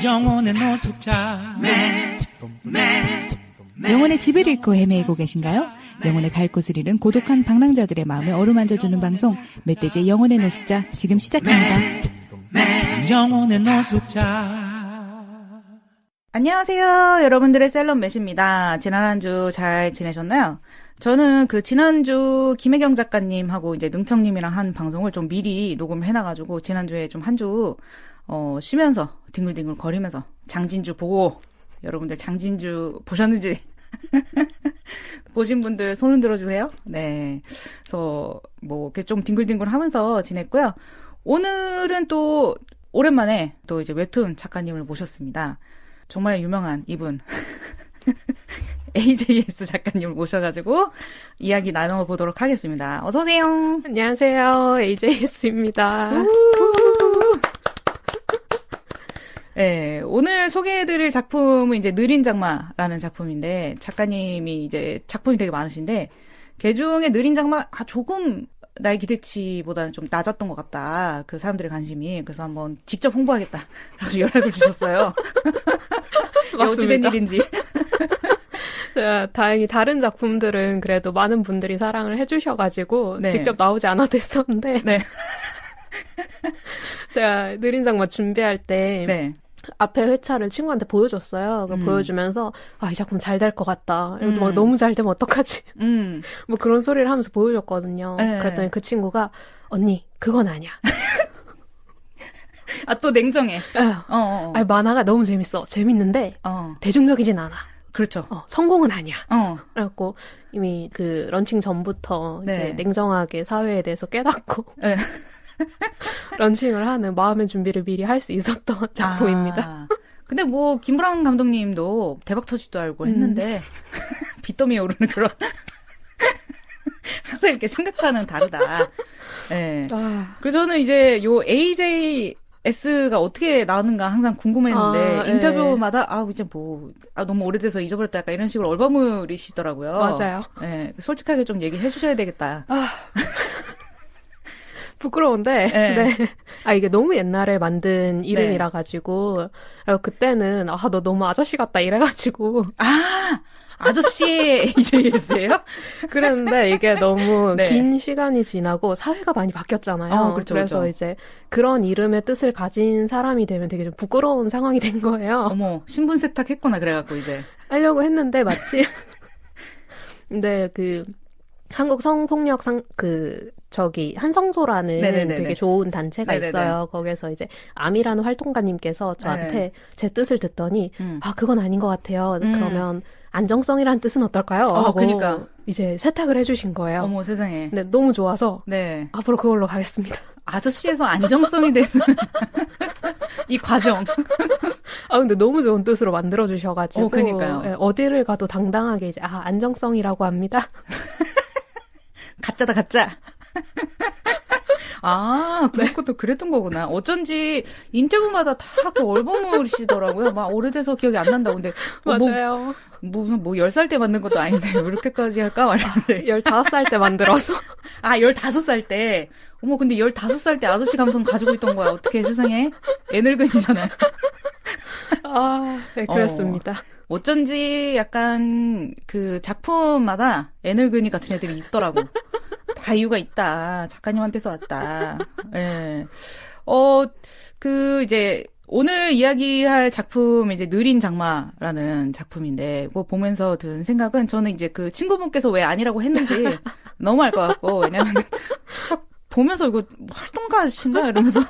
영혼의 노숙자. 영혼의 집을 잃고 헤매고 계신가요? 영혼의 갈 곳을 잃은 고독한 방랑자들의 마음을 어루만져주는 방송 멧돼지의 영혼의 노숙자 지금 시작합니다. 영혼의 노숙자. 안녕하세요. 여러분들의 셀럽 매시입니다. 지난 한 주 잘 지내셨나요? 저는 그 지난주 김혜경 작가님하고 이제 능청님이랑 한 방송을 좀 미리 녹음을 해놔가지고 지난주에 좀 한 주 쉬면서 뒹굴뒹굴 거리면서 장진주 보고 여러분들 장진주 보셨는지 보신 분들 손을 들어주세요. 네, 그래서 뭐 이렇게 좀 뒹굴뒹굴 하면서 지냈고요. 오늘은 또 오랜만에 또 이제 웹툰 작가님을 모셨습니다. 정말 유명한 이분 AJS 작가님을 모셔가지고 이야기 나눠보도록 하겠습니다. 어서 오세요. 안녕하세요, AJS입니다. 네, 오늘 소개해드릴 작품은 이제 느린 장마라는 작품인데 작가님이 이제 작품이 되게 많으신데 그중에 느린 장마 조금 나의 기대치보다는 좀 낮았던 것 같다. 그 사람들의 관심이. 그래서 한번 직접 홍보하겠다. 그래서 연락을 주셨어요. 어찌된 일인지. 다행히 다른 작품들은 그래도 많은 분들이 사랑을 해주셔가지고 네. 직접 나오지 않아도 했었는데 네. 제가 느린 장마 준비할 때 네. 앞에 회차를 친구한테 보여줬어요. 보여주면서 이 작품 잘 될 것 같다. 이것도 막 너무 잘 되면 어떡하지? 뭐 그런 소리를 하면서 보여줬거든요. 네. 그랬더니 그 친구가 언니 그건 아니야. 또 냉정해. 만화가 너무 재밌어. 재밌는데 대중적이진 않아. 그렇죠. 성공은 아니야. 그래갖고 이미 그 런칭 전부터 네. 이제 냉정하게 사회에 대해서 깨닫고 네. 런칭을 하는 마음의 준비를 미리 할 수 있었던 작품입니다. 근데 뭐 김브라운 감독님도 대박 터지도 알고 했는데 빚더미에 오르는 그런 항상 이렇게 생각하는 다르다. 네. 그래서 저는 이제 요 AJS가 어떻게 나오는가 항상 궁금했는데 인터뷰마다 이제 뭐 너무 오래돼서 잊어버렸다 약간 이런 식으로 얼버무리시더라고요. 맞아요. 네, 솔직하게 좀 얘기해 주셔야 되겠다. 부끄러운데, 네. 이게 너무 옛날에 만든 이름이라 가지고, 그때는, 너 너무 아저씨 같다 이래가지고. 아저씨의 AJS예요? 그랬는데 이게 너무 네. 긴 시간이 지나고 사회가 많이 바뀌었잖아요. 그렇죠, 그래서 그렇죠. 이제 그런 이름의 뜻을 가진 사람이 되면 되게 좀 부끄러운 상황이 된 거예요. 어머, 신분 세탁했구나, 그래갖고 이제. 하려고 했는데 마치. 근데 한국 성폭력 한성소라는 네네네네. 되게 좋은 단체가 네네네. 있어요. 거기서 이제 암이라는 활동가님께서 저한테 네. 제 뜻을 듣더니 그건 아닌 것 같아요. 그러면 안정성이라는 뜻은 어떨까요? 하고 그러니까 이제 세탁을 해주신 거예요. 어머 세상에. 근데 너무 좋아서 네. 앞으로 그걸로 가겠습니다. 아저씨에서 안정성이 되는 이 과정. 근데 너무 좋은 뜻으로 만들어주셔가지고. 그러니까요. 네, 어디를 가도 당당하게 이제 안정성이라고 합니다. 가짜다 가짜. 그것도 그랬던 거구나. 어쩐지 인터뷰마다 다 얼버무리시더라고요. 막 오래돼서 기억이 안 난다고. 근데 맞아요. 뭐 10살 때 만든 것도 아닌데 왜 이렇게까지 할까 말했는데. 15살 때 만들어서. 15살 때. 어머, 근데 15살 때 아저씨 감성 가지고 있던 거야. 어떻게 세상에. 애늙은이잖아요. 네, 그렇습니다. 어쩐지 약간 그 작품마다 애늙은이 같은 애들이 있더라고. 다 이유가 있다. 작가님한테서 왔다. 예. 이제 오늘 이야기할 작품 이제 느린 장마라는 작품인데 그거 보면서 든 생각은 저는 이제 그 친구분께서 왜 아니라고 했는지 너무 알 것 같고 왜냐면 보면서 이거 활동가신가 이러면서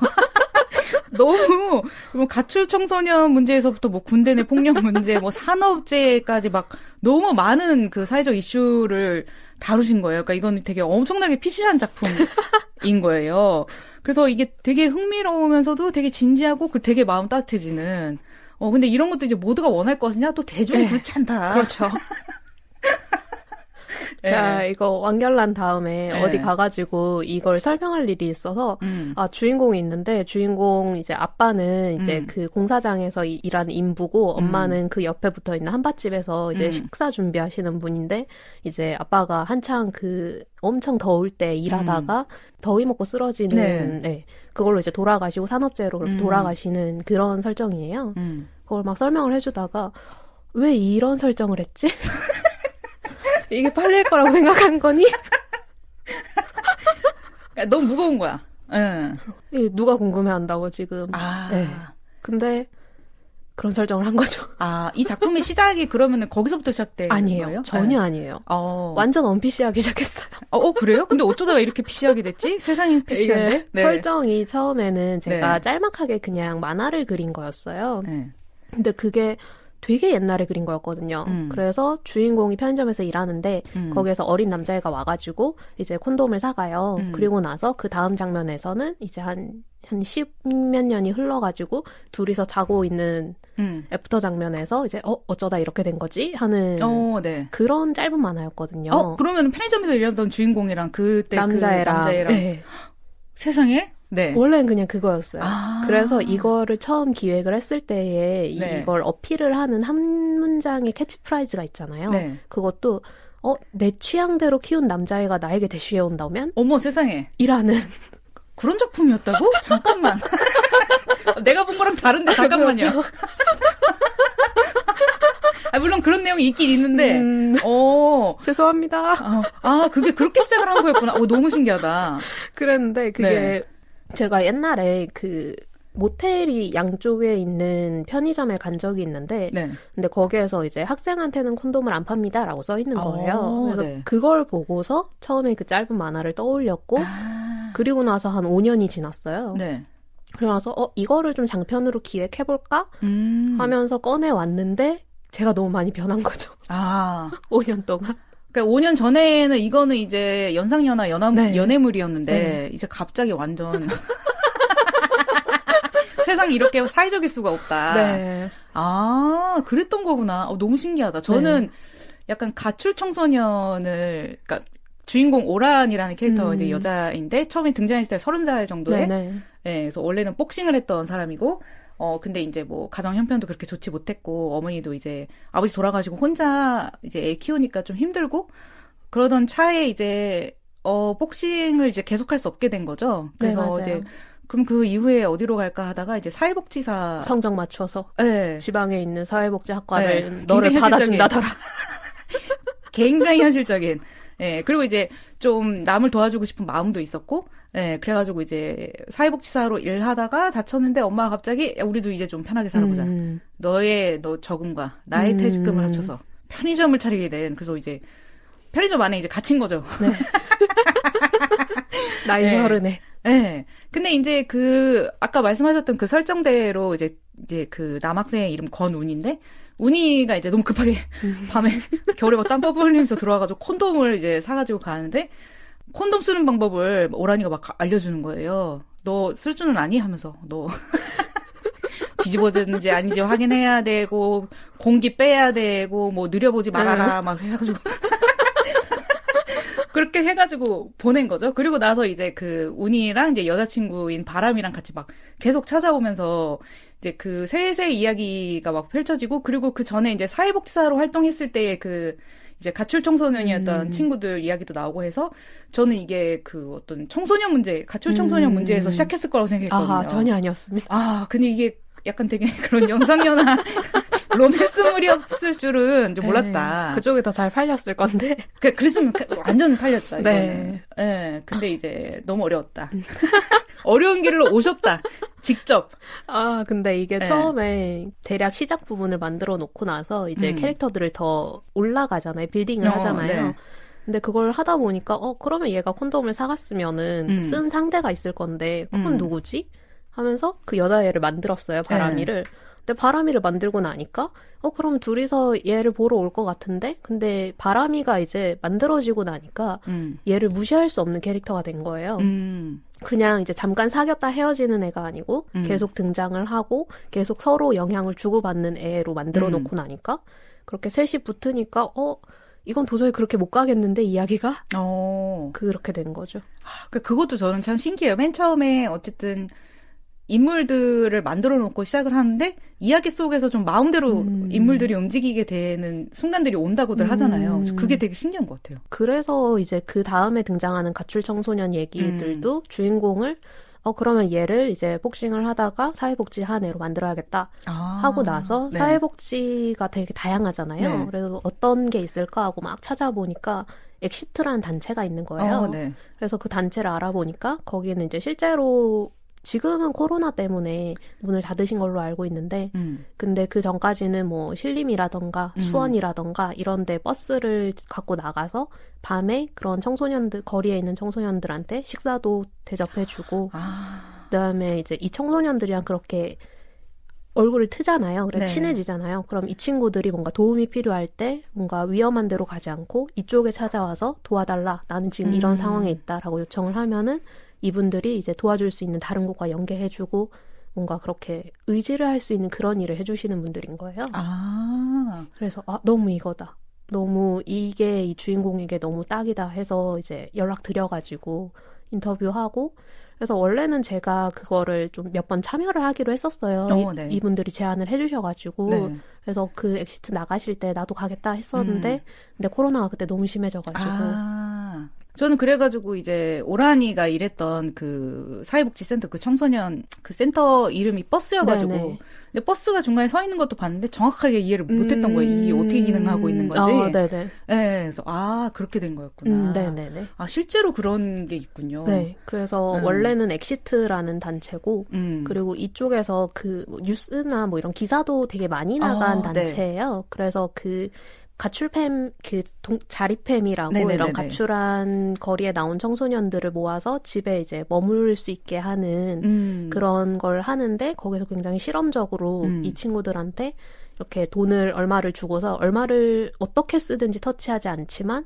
너무 가출 청소년 문제에서부터 뭐 군대 내 폭력 문제, 뭐 산업재해까지 막 너무 많은 그 사회적 이슈를 다루신 거예요. 그러니까 이건 되게 엄청나게 피시한 작품인 거예요. 그래서 이게 되게 흥미로우면서도 되게 진지하고 되게 마음 따뜻해지는. 근데 이런 것도 이제 모두가 원할 것이냐? 또 대중은 그렇지 않다. 그렇죠. 제가 이거 완결난 다음에 어디 가가지고 이걸 설명할 일이 있어서 주인공이 있는데 주인공 이제 아빠는 이제 그 공사장에서 일하는 인부고 엄마는 그 옆에 붙어 있는 한밭집에서 이제 식사 준비하시는 분인데 이제 아빠가 한창 그 엄청 더울 때 일하다가 더위 먹고 쓰러지는 그걸로 이제 돌아가시고 산업재해로 그렇게 돌아가시는 그런 설정이에요. 그걸 막 설명을 해주다가 왜 이런 설정을 했지? 이게 팔릴 거라고 생각한 거니? 너무 무거운 거야. 누가 궁금해한다고 지금. 근데 그런 설정을 한 거죠. 이 작품의 시작이 그러면은 거기서부터 시작된 아니에요. 거예요? 전혀 아니에요. 완전 언피시하기 시작했어요. 그래요? 근데 어쩌다가 이렇게 피시하게 됐지? 세상이 피시한데? 설정이 처음에는 제가 짤막하게 그냥 만화를 그린 거였어요. 근데 그게 되게 옛날에 그린 거였거든요. 그래서 주인공이 편의점에서 일하는데 거기에서 어린 남자애가 와가지고 이제 콘돔을 사가요. 그리고 나서 그 다음 장면에서는 이제 한 10몇 년이 흘러가지고 둘이서 자고 있는 애프터 장면에서 이제 어쩌다 이렇게 된 거지? 하는 그런 짧은 만화였거든요. 그러면 편의점에서 일하던 주인공이랑 그때 남자애랑. 세상에? 원래는 그냥 그거였어요. 그래서 이거를 처음 기획을 했을 때에 이걸 어필을 하는 한 문장의 캐치프라이즈가 있잖아요. 그것도 내 취향대로 키운 남자애가 나에게 대쉬해 온다면? 어머 세상에. 이라는. 그런 작품이었다고? 잠깐만. 내가 본 거랑 다른데 잠깐만요. 그렇죠. 물론 그런 내용이 있긴 있는데. 죄송합니다. 그게 그렇게 시작을 한 거였구나. 너무 신기하다. 그랬는데 그게 제가 옛날에 그 모텔이 양쪽에 있는 편의점에 간 적이 있는데 근데 거기에서 이제 학생한테는 콘돔을 안 팝니다라고 써 있는 거예요. 그래서 그걸 보고서 처음에 그 짧은 만화를 떠올렸고 그리고 나서 한 5년이 지났어요. 그래서 이거를 좀 장편으로 기획해볼까 하면서 꺼내왔는데 제가 너무 많이 변한 거죠. 5년 동안. 그러니까 5년 전에는 이거는 이제 연상연하 연애물이었는데 이제 갑자기 완전 세상이 이렇게 사회적일 수가 없다. 그랬던 거구나. 너무 신기하다. 저는 약간 가출 청소년을 그러니까 주인공 오란이라는 캐릭터가 이제 여자인데 처음에 등장했을 때 30살 정도에 그래서 원래는 복싱을 했던 사람이고 근데 이제 뭐 가정 형편도 그렇게 좋지 못했고 어머니도 이제 아버지 돌아가시고 혼자 이제 애 키우니까 좀 힘들고 그러던 차에 이제 복싱을 이제 계속할 수 없게 된 거죠. 그래서 이제 그럼 그 이후에 어디로 갈까 하다가 이제 사회복지사 성적 맞춰서 지방에 있는 사회복지학과를 너를 받아준다더라. 굉장히 현실적인. 그리고 이제 좀 남을 도와주고 싶은 마음도 있었고 그래가지고 이제 사회복지사로 일하다가 다쳤는데 엄마가 갑자기 우리도 이제 좀 편하게 살아보자. 너 적응과 나의 퇴직금을 합쳐서 편의점을 차리게 된. 그래서 이제 편의점 안에 이제 갇힌 거죠. 나이 30에. 근데 이제 아까 말씀하셨던 그 설정대로 이제 그 남학생의 이름 권운인데 운이가 이제 너무 급하게 밤에 겨울에 막 땀 뻘뻘 흘리면서 들어와가지고 콘돔을 이제 사가지고 가는데 콘돔 쓰는 방법을 오란이가 막 알려주는 거예요. 너 쓸 줄은 아니? 하면서 너 뒤집어졌는지 아닌지 확인해야 되고 공기 빼야 되고 뭐 느려보지 말아라 막 해가지고 그렇게 해가지고 보낸 거죠. 그리고 나서 이제 그 운이랑 이제 여자친구인 바람이랑 같이 막 계속 찾아오면서 이제 그 셋의 이야기가 막 펼쳐지고 그리고 그 전에 이제 사회복지사로 활동했을 때의 그 이제 가출 청소년이었던 친구들 이야기도 나오고 해서 저는 이게 그 어떤 청소년 문제, 가출 청소년 문제에서 시작했을 거라고 생각했거든요. 전혀 아니었습니다. 근데 이게 약간 되게 그런 연상연하 로맨스물이었을 줄은 좀 몰랐다. 그쪽이 더 잘 팔렸을 건데. 그랬으면 완전 팔렸죠. 이거는. 근데 이제 너무 어려웠다. 어려운 길로 오셨다. 직접. 근데 이게 처음에 대략 시작 부분을 만들어 놓고 나서 이제 캐릭터들을 더 올라가잖아요. 빌딩을 하잖아요. 근데 그걸 하다 보니까 그러면 얘가 콘돔을 사갔으면은 쓴 상대가 있을 건데 그건 누구지? 하면서 그 여자애를 만들었어요. 바람이를. 근데 바람이를 만들고 나니까 그럼 둘이서 얘를 보러 올 것 같은데 근데 바람이가 이제 만들어지고 나니까 얘를 무시할 수 없는 캐릭터가 된 거예요. 그냥 이제 잠깐 사귀었다 헤어지는 애가 아니고 계속 등장을 하고 계속 서로 영향을 주고받는 애로 만들어 놓고 나니까 그렇게 셋이 붙으니까 이건 도저히 그렇게 못 가겠는데 이야기가 그렇게 된 거죠. 그것도 저는 참 신기해요. 맨 처음에 어쨌든 인물들을 만들어 놓고 시작을 하는데 이야기 속에서 좀 마음대로 인물들이 움직이게 되는 순간들이 온다고들 하잖아요. 그래서 그게 되게 신기한 것 같아요. 그래서 이제 그 다음에 등장하는 가출 청소년 얘기들도 주인공을 그러면 얘를 이제 복싱을 하다가 사회복지 한 애로 만들어야겠다 하고 나서 네. 사회복지가 되게 다양하잖아요. 네. 그래서 어떤 게 있을까 하고 막 찾아보니까 엑시트라는 단체가 있는 거예요. 네. 그래서 그 단체를 알아보니까 거기는 이제 실제로 지금은 코로나 때문에 문을 닫으신 걸로 알고 있는데 근데 그 전까지는 뭐 신림이라던가 수원이라던가 이런 데 버스를 갖고 나가서 밤에 그런 청소년들 거리에 있는 청소년들한테 식사도 대접해주고 그다음에 이제 이 청소년들이랑 그렇게 얼굴을 트잖아요. 그래서 네. 친해지잖아요. 그럼 이 친구들이 뭔가 도움이 필요할 때 뭔가 위험한 데로 가지 않고 이쪽에 찾아와서 도와달라. 나는 지금 이런 상황에 있다라고 요청을 하면은 이분들이 이제 도와줄 수 있는 다른 곳과 연계해주고 뭔가 그렇게 의지를 할 수 있는 그런 일을 해주시는 분들인 거예요. 그래서 너무 이거다. 너무 이게 이 주인공에게 너무 딱이다 해서 이제 연락드려가지고 인터뷰하고 그래서 원래는 제가 그거를 좀 몇 번 참여를 하기로 했었어요. 네. 이분들이 제안을 해주셔가지고 네. 그래서 그 엑시트 나가실 때 나도 가겠다 했었는데 근데 코로나가 그때 너무 심해져가지고 저는 그래가지고 이제 오란이가 일했던 그 사회복지센터 그 청소년 그 센터 이름이 버스여가지고 네네. 근데 버스가 중간에 서 있는 것도 봤는데 정확하게 이해를 못했던 거예요. 이게 어떻게 기능하고 있는 건지. 네네. 네, 그래서 그렇게 된 거였구나. 네네네. 실제로 그런 게 있군요. 네, 그래서 원래는 엑시트라는 단체고 그리고 이쪽에서 그 뉴스나 뭐 이런 기사도 되게 많이 나간 단체예요. 네. 그래서 그 가출팸, 자립팸이라고 네네네네. 이런 가출한 거리에 나온 청소년들을 모아서 집에 이제 머물 수 있게 하는 그런 걸 하는데 거기서 굉장히 실험적으로 이 친구들한테 이렇게 돈을 얼마를 주고서 얼마를 어떻게 쓰든지 터치하지 않지만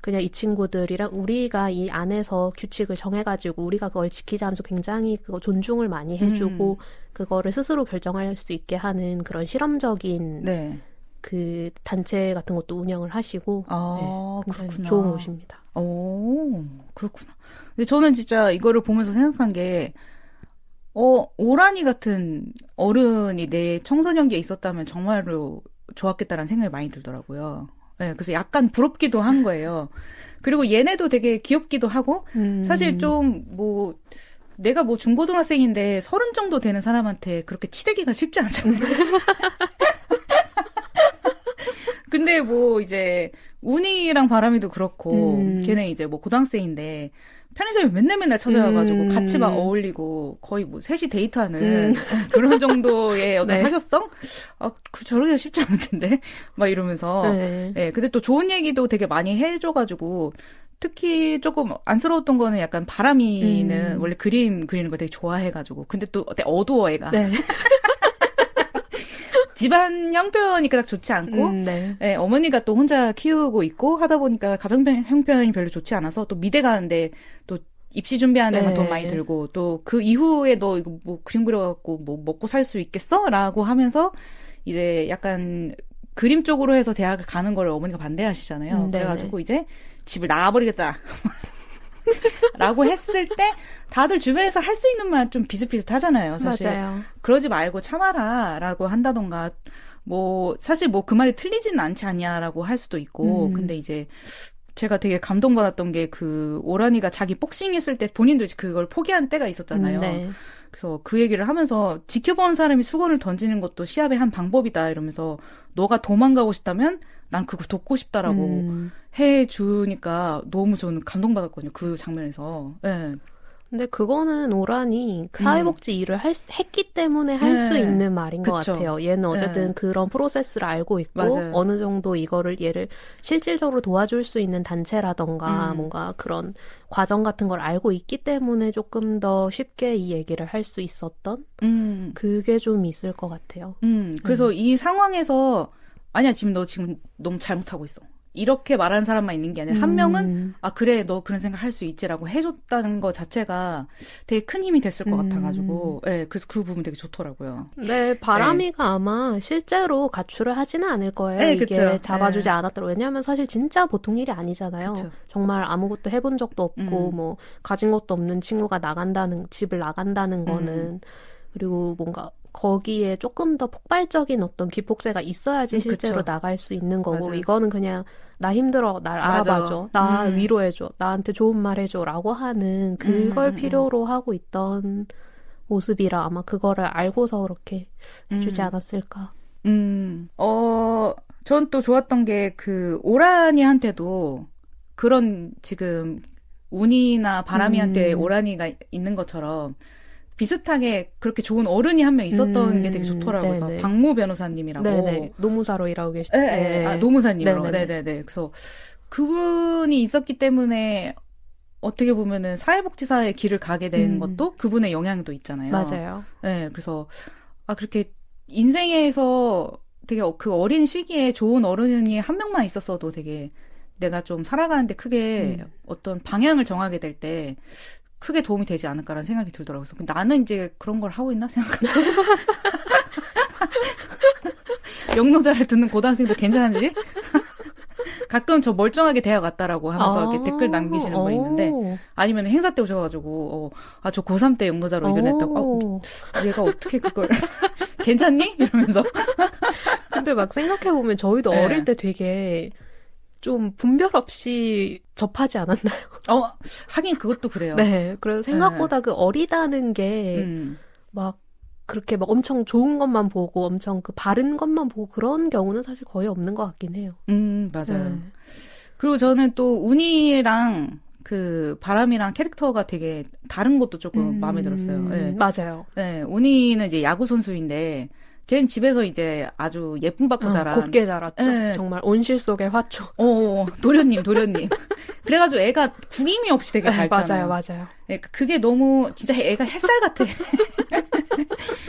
그냥 이 친구들이랑 우리가 이 안에서 규칙을 정해가지고 우리가 그걸 지키자 하면서 굉장히 그거 존중을 많이 해주고 그거를 스스로 결정할 수 있게 하는 그런 실험적인 네. 그 단체 같은 것도 운영을 하시고 네, 그렇구나. 좋은 곳입니다. 그렇구나. 근데 저는 진짜 이거를 보면서 생각한 게 오란이 같은 어른이 내 청소년기에 있었다면 정말로 좋았겠다라는 생각이 많이 들더라고요. 네, 그래서 약간 부럽기도 한 거예요. 그리고 얘네도 되게 귀엽기도 하고 사실 좀 내가 중고등학생인데 30 정도 되는 사람한테 그렇게 치대기가 쉽지 않잖아요. 근데 이제 운이랑 바람이도 그렇고 걔는 이제 고등학생인데 편의점에 맨날 찾아와가지고 같이 막 어울리고 거의 셋이 데이트하는 그런 정도의 어떤 네. 사교성? 저러기가 쉽지 않을 텐데 막 이러면서 네. 네, 근데 또 좋은 얘기도 되게 많이 해줘가지고 특히 조금 안쓰러웠던 거는 약간 바람이는 원래 그림 그리는 거 되게 좋아해가지고 근데 또 어두워 애가 네. 집안 형편이 그닥 좋지 않고 네. 네, 어머니가 또 혼자 키우고 있고 하다 보니까 가정 형편이 별로 좋지 않아서 또 미대 가는데 또 입시 준비하는 데만 네. 돈 많이 들고 또 그 이후에 너 이거 그림 그려갖고 먹고 살 수 있겠어? 라고 하면서 이제 약간 그림 쪽으로 해서 대학을 가는 걸 어머니가 반대하시잖아요. 그래가지고 이제 집을 나가버리겠다. 라고 했을 때 다들 주변에서 할 수 있는 말 좀 비슷비슷하잖아요. 사실. 맞아요. 그러지 말고 참아라 라고 한다던가 사실 그 말이 틀리지는 않지 않냐라고 할 수도 있고 근데 이제 제가 되게 감동받았던 게 그 오란이가 자기 복싱했을 때 본인도 그걸 포기한 때가 있었잖아요. 네. 그래서 그 얘기를 하면서 지켜보는 사람이 수건을 던지는 것도 시합의 한 방법이다 이러면서 너가 도망가고 싶다면 난 그거 돕고 싶다라고 해주니까 너무 저는 감동받았거든요. 그 장면에서. 네. 근데 그거는 오란이 사회복지 일을 했기 때문에 할 수 있는 말인 것 같아요. 얘는 어쨌든 그런 프로세스를 알고 있고 맞아요. 어느 정도 얘를 실질적으로 도와줄 수 있는 단체라던가 뭔가 그런 과정 같은 걸 알고 있기 때문에 조금 더 쉽게 이 얘기를 할 수 있었던 그게 좀 있을 것 같아요. 그래서 이 상황에서 아니야 지금 너 너무 잘못하고 있어. 이렇게 말하는 사람만 있는 게 아니라 한 명은 아 그래 너 그런 생각 할 수 있지라고 해줬다는 거 자체가 되게 큰 힘이 됐을 것 같아가지고 네, 그래서 그 부분 되게 좋더라고요. 네, 바람이가 네. 아마 실제로 가출을 하지는 않을 거예요. 네, 이게 그쵸. 잡아주지 네. 않았더라고요. 왜냐하면 사실 진짜 보통 일이 아니잖아요. 그쵸. 정말 아무것도 해본 적도 없고 뭐 가진 것도 없는 친구가 집을 나간다는 거는 그리고 뭔가 거기에 조금 더 폭발적인 어떤 기폭제가 있어야지 실제로 그쵸. 나갈 수 있는 거고 맞아요. 이거는 그냥 나 힘들어 날 알아봐줘 나 위로해줘 나한테 좋은 말 해줘 라고 하는 그걸 필요로 하고 있던 모습이라 아마 그거를 알고서 그렇게 해주지 않았을까. 전 또 좋았던 게 그 오라니한테도 그런 지금 운이나 바람이한테 오라니가 있는 것처럼 비슷하게 그렇게 좋은 어른이 한 명 있었던 게 되게 좋더라고요. 그래서 박모 변호사님이라고. 네네. 노무사로 일하고 계시죠. 네. 아, 노무사님으로. 네네네. 그래서 그분이 있었기 때문에 어떻게 보면은 사회복지사의 길을 가게 된 것도 그분의 영향도 있잖아요. 맞아요. 네. 그래서 그렇게 인생에서 되게 그 어린 시기에 좋은 어른이 한 명만 있었어도 되게 내가 좀 살아가는데 크게 어떤 방향을 정하게 될 때 크게 도움이 되지 않을까라는 생각이 들더라고요. 그래서 나는 이제 그런 걸 하고 있나 생각하죠. 영노자를 듣는 고등학생도 괜찮은지? 가끔 저 멀쩡하게 대학 왔다라고 하면서 이렇게 댓글 남기시는 분이 있는데 아니면 행사 때 오셔가지고 저 고3 때 영노자로 의견했다고 얘가 어떻게 그걸 괜찮니? 이러면서 근데 막 생각해보면 저희도 네. 어릴 때 되게 좀 분별 없이 접하지 않았나요? 하긴 그것도 그래요. 네. 그래서 생각보다 그 어리다는 게 막 그렇게 막 엄청 좋은 것만 보고 엄청 그 바른 것만 보고 그런 경우는 사실 거의 없는 것 같긴 해요. 맞아요. 네. 그리고 저는 또 운이랑 그 바람이랑 캐릭터가 되게 다른 것도 조금 마음에 들었어요. 네. 맞아요. 네. 운이는 이제 야구 선수인데 걔는 집에서 이제 아주 예쁨 받고 자란. 곱게 자랐죠. 네. 정말 온실 속의 화초. 도련님. 그래가지고 애가 구김이 없이 되게 밝잖아요. 맞아요. 네, 그게 너무 진짜 애가 햇살 같아.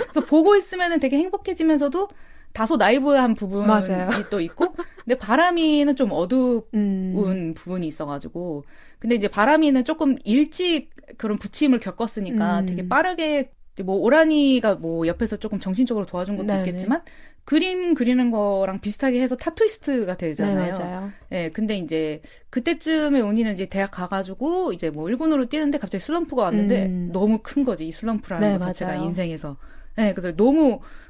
그래서 보고 있으면은 되게 행복해지면서도 다소 나이브한 부분이 맞아요. 또 있고, 근데 바람이는 좀 어두운 부분이 있어가지고, 근데 이제 바람이는 조금 일찍 그런 부침을 겪었으니까 되게 빠르게 뭐 오라니가 뭐 옆에서 조금 정신적으로 도와준 것도 네네. 있겠지만 그림 그리는 거랑 비슷하게 해서 타투이스트가 되잖아요. 네, 맞아요. 네, 근데 이제 그때쯤에 운이는 이제 대학 가가지고 이제 뭐 1군으로 뛰는데 갑자기 슬럼프가 왔는데 너무 큰 거지 이 슬럼프라는 것 자체가 맞아요. 인생에서. 네, 그래서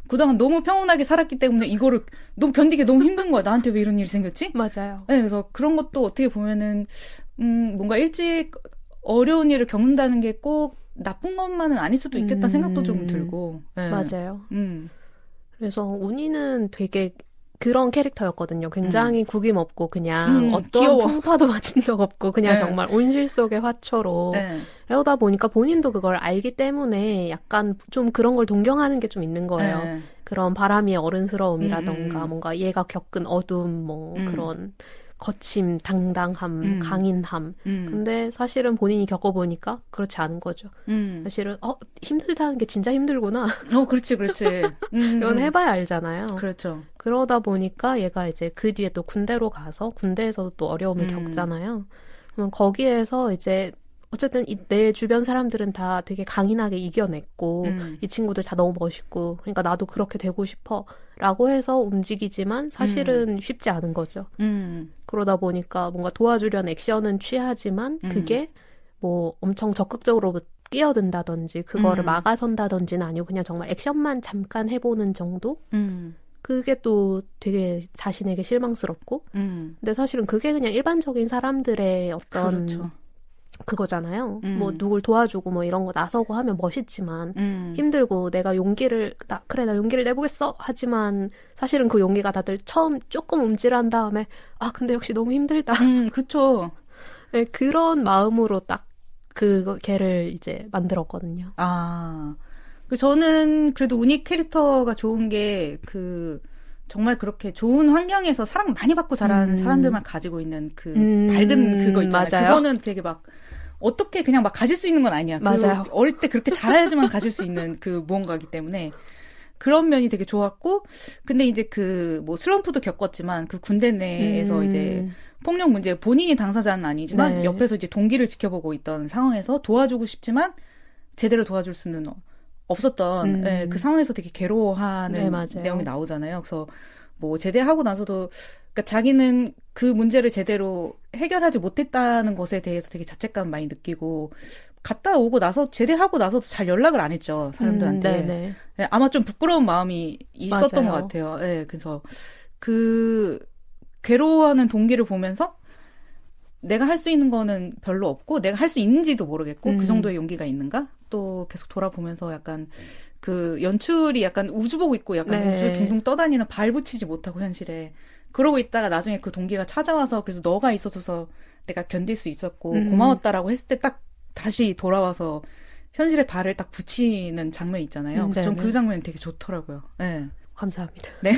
그동안 너무 평온하게 살았기 때문에 이거를 너무 견디기 너무 힘든 거야. 나한테 왜 이런 일이 생겼지? 맞아요. 네, 그래서 그런 것도 어떻게 보면은 뭔가 일찍 어려운 일을 겪는다는 게 꼭 나쁜 것만은 아닐 수도 있겠다 생각도 좀 들고. 네. 맞아요. 그래서 운이는 되게 그런 캐릭터였거든요. 굉장히 구김없고 그냥 어떤 귀여워. 풍파도 맞은 적 없고 그냥 네. 정말 온실 속의 화초로 네. 그러다 보니까 본인도 그걸 알기 때문에 약간 좀 그런 걸 동경하는 게 좀 있는 거예요. 네. 그런 바람의 어른스러움이라던가 뭔가 얘가 겪은 어둠 뭐 그런 거침, 당당함, 강인함. 근데 사실은 본인이 겪어보니까 그렇지 않은 거죠. 사실은 힘들다는 게 진짜 힘들구나. 그렇지. 이건 해봐야 알잖아요. 그렇죠. 그러다 보니까 얘가 이제 그 뒤에 또 군대로 가서 군대에서도 또 어려움을 겪잖아요. 그러면 거기에서 이제 어쨌든 내 주변 사람들은 다 되게 강인하게 이겨냈고 이 친구들 다 너무 멋있고 그러니까 나도 그렇게 되고 싶어 라고 해서 움직이지만 사실은 쉽지 않은 거죠. 그러다 보니까 뭔가 도와주려는 액션은 취하지만 그게 뭐 엄청 적극적으로 끼어든다든지 그거를 막아선다든지는 아니고 그냥 정말 액션만 잠깐 해보는 정도? 그게 또 되게 자신에게 실망스럽고 근데 사실은 그게 그냥 일반적인 사람들의 어떤 그렇죠. 그거잖아요. 뭐 누굴 도와주고 뭐 이런 거 나서고 하면 멋있지만 힘들고 내가 나 용기를 내보겠어 하지만 사실은 그 용기가 다들 처음 조금 움찔한 다음에 근데 역시 너무 힘들다. 그쵸. 네, 그런 마음으로 딱 걔를 이제 만들었거든요. 저는 그래도 운이 캐릭터가 좋은 게 정말 그렇게 좋은 환경에서 사랑 많이 받고 자란 사람들만 가지고 있는 그 밝은 그거 있잖아요. 맞아요. 그거는 되게 막 어떻게 그냥 막 가질 수 있는 건 아니야. 맞아요. 어릴 때 그렇게 잘해야지만 가질 수 있는 그 무언가이기 때문에 그런 면이 되게 좋았고, 근데 이제 그 뭐 슬럼프도 겪었지만 그 군대 내에서 이제 폭력 문제 본인이 당사자는 아니지만 네. 옆에서 이제 동기를 지켜보고 있던 상황에서 도와주고 싶지만 제대로 도와줄 수는 없었던 예, 그 상황에서 되게 괴로워하는 네, 내용이 나오잖아요. 그래서 뭐 제대하고 나서도 그러니까 자기는 그 문제를 제대로 해결하지 못했다는 것에 대해서 되게 자책감 많이 느끼고 갔다 오고 나서 제대하고 나서도 잘 연락을 안 했죠. 사람들한테. 예, 아마 좀 부끄러운 마음이 있었던 맞아요. 것 같아요. 예, 그래서 그 괴로워하는 동기를 보면서 내가 할 수 있는 거는 별로 없고 내가 할 수 있는지도 모르겠고 그 정도의 용기가 있는가? 또 계속 돌아보면서 약간 그 연출이 약간 우주 보고 있고 약간 네. 우주 둥둥 떠다니는 발 붙이지 못하고 현실에 그러고 있다가 나중에 그 동기가 찾아와서 그래서 너가 있어줘서 내가 견딜 수 있었고 고마웠다라고 했을 때 딱 다시 돌아와서 현실에 발을 딱 붙이는 장면이 있잖아요. 그래서 전 그 장면이 되게 좋더라고요. 네. 감사합니다. 네.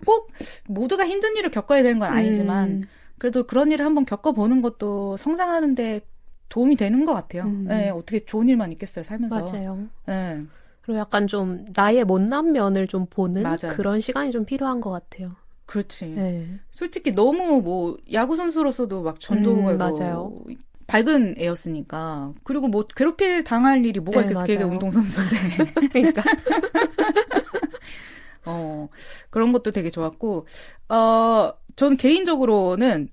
꼭 모두가 힘든 일을 겪어야 되는 건 아니지만 그래도 그런 일을 한번 겪어보는 것도 성장하는데 도움이 되는 것 같아요. 네, 어떻게 좋은 일만 있겠어요, 살면서. 맞아요. 네. 그리고 약간 좀 나의 못난 면을 좀 보는 맞아요. 그런 시간이 좀 필요한 것 같아요. 그렇지. 네. 솔직히 너무 뭐 야구 선수로서도 막 전도가 맞아요. 밝은 애였으니까 그리고 뭐 괴롭힐 당할 일이 뭐가 네, 있겠어. 걔가 맞아요. 운동선수인데. 그러니까 그런 것도 되게 좋았고 저는 개인적으로는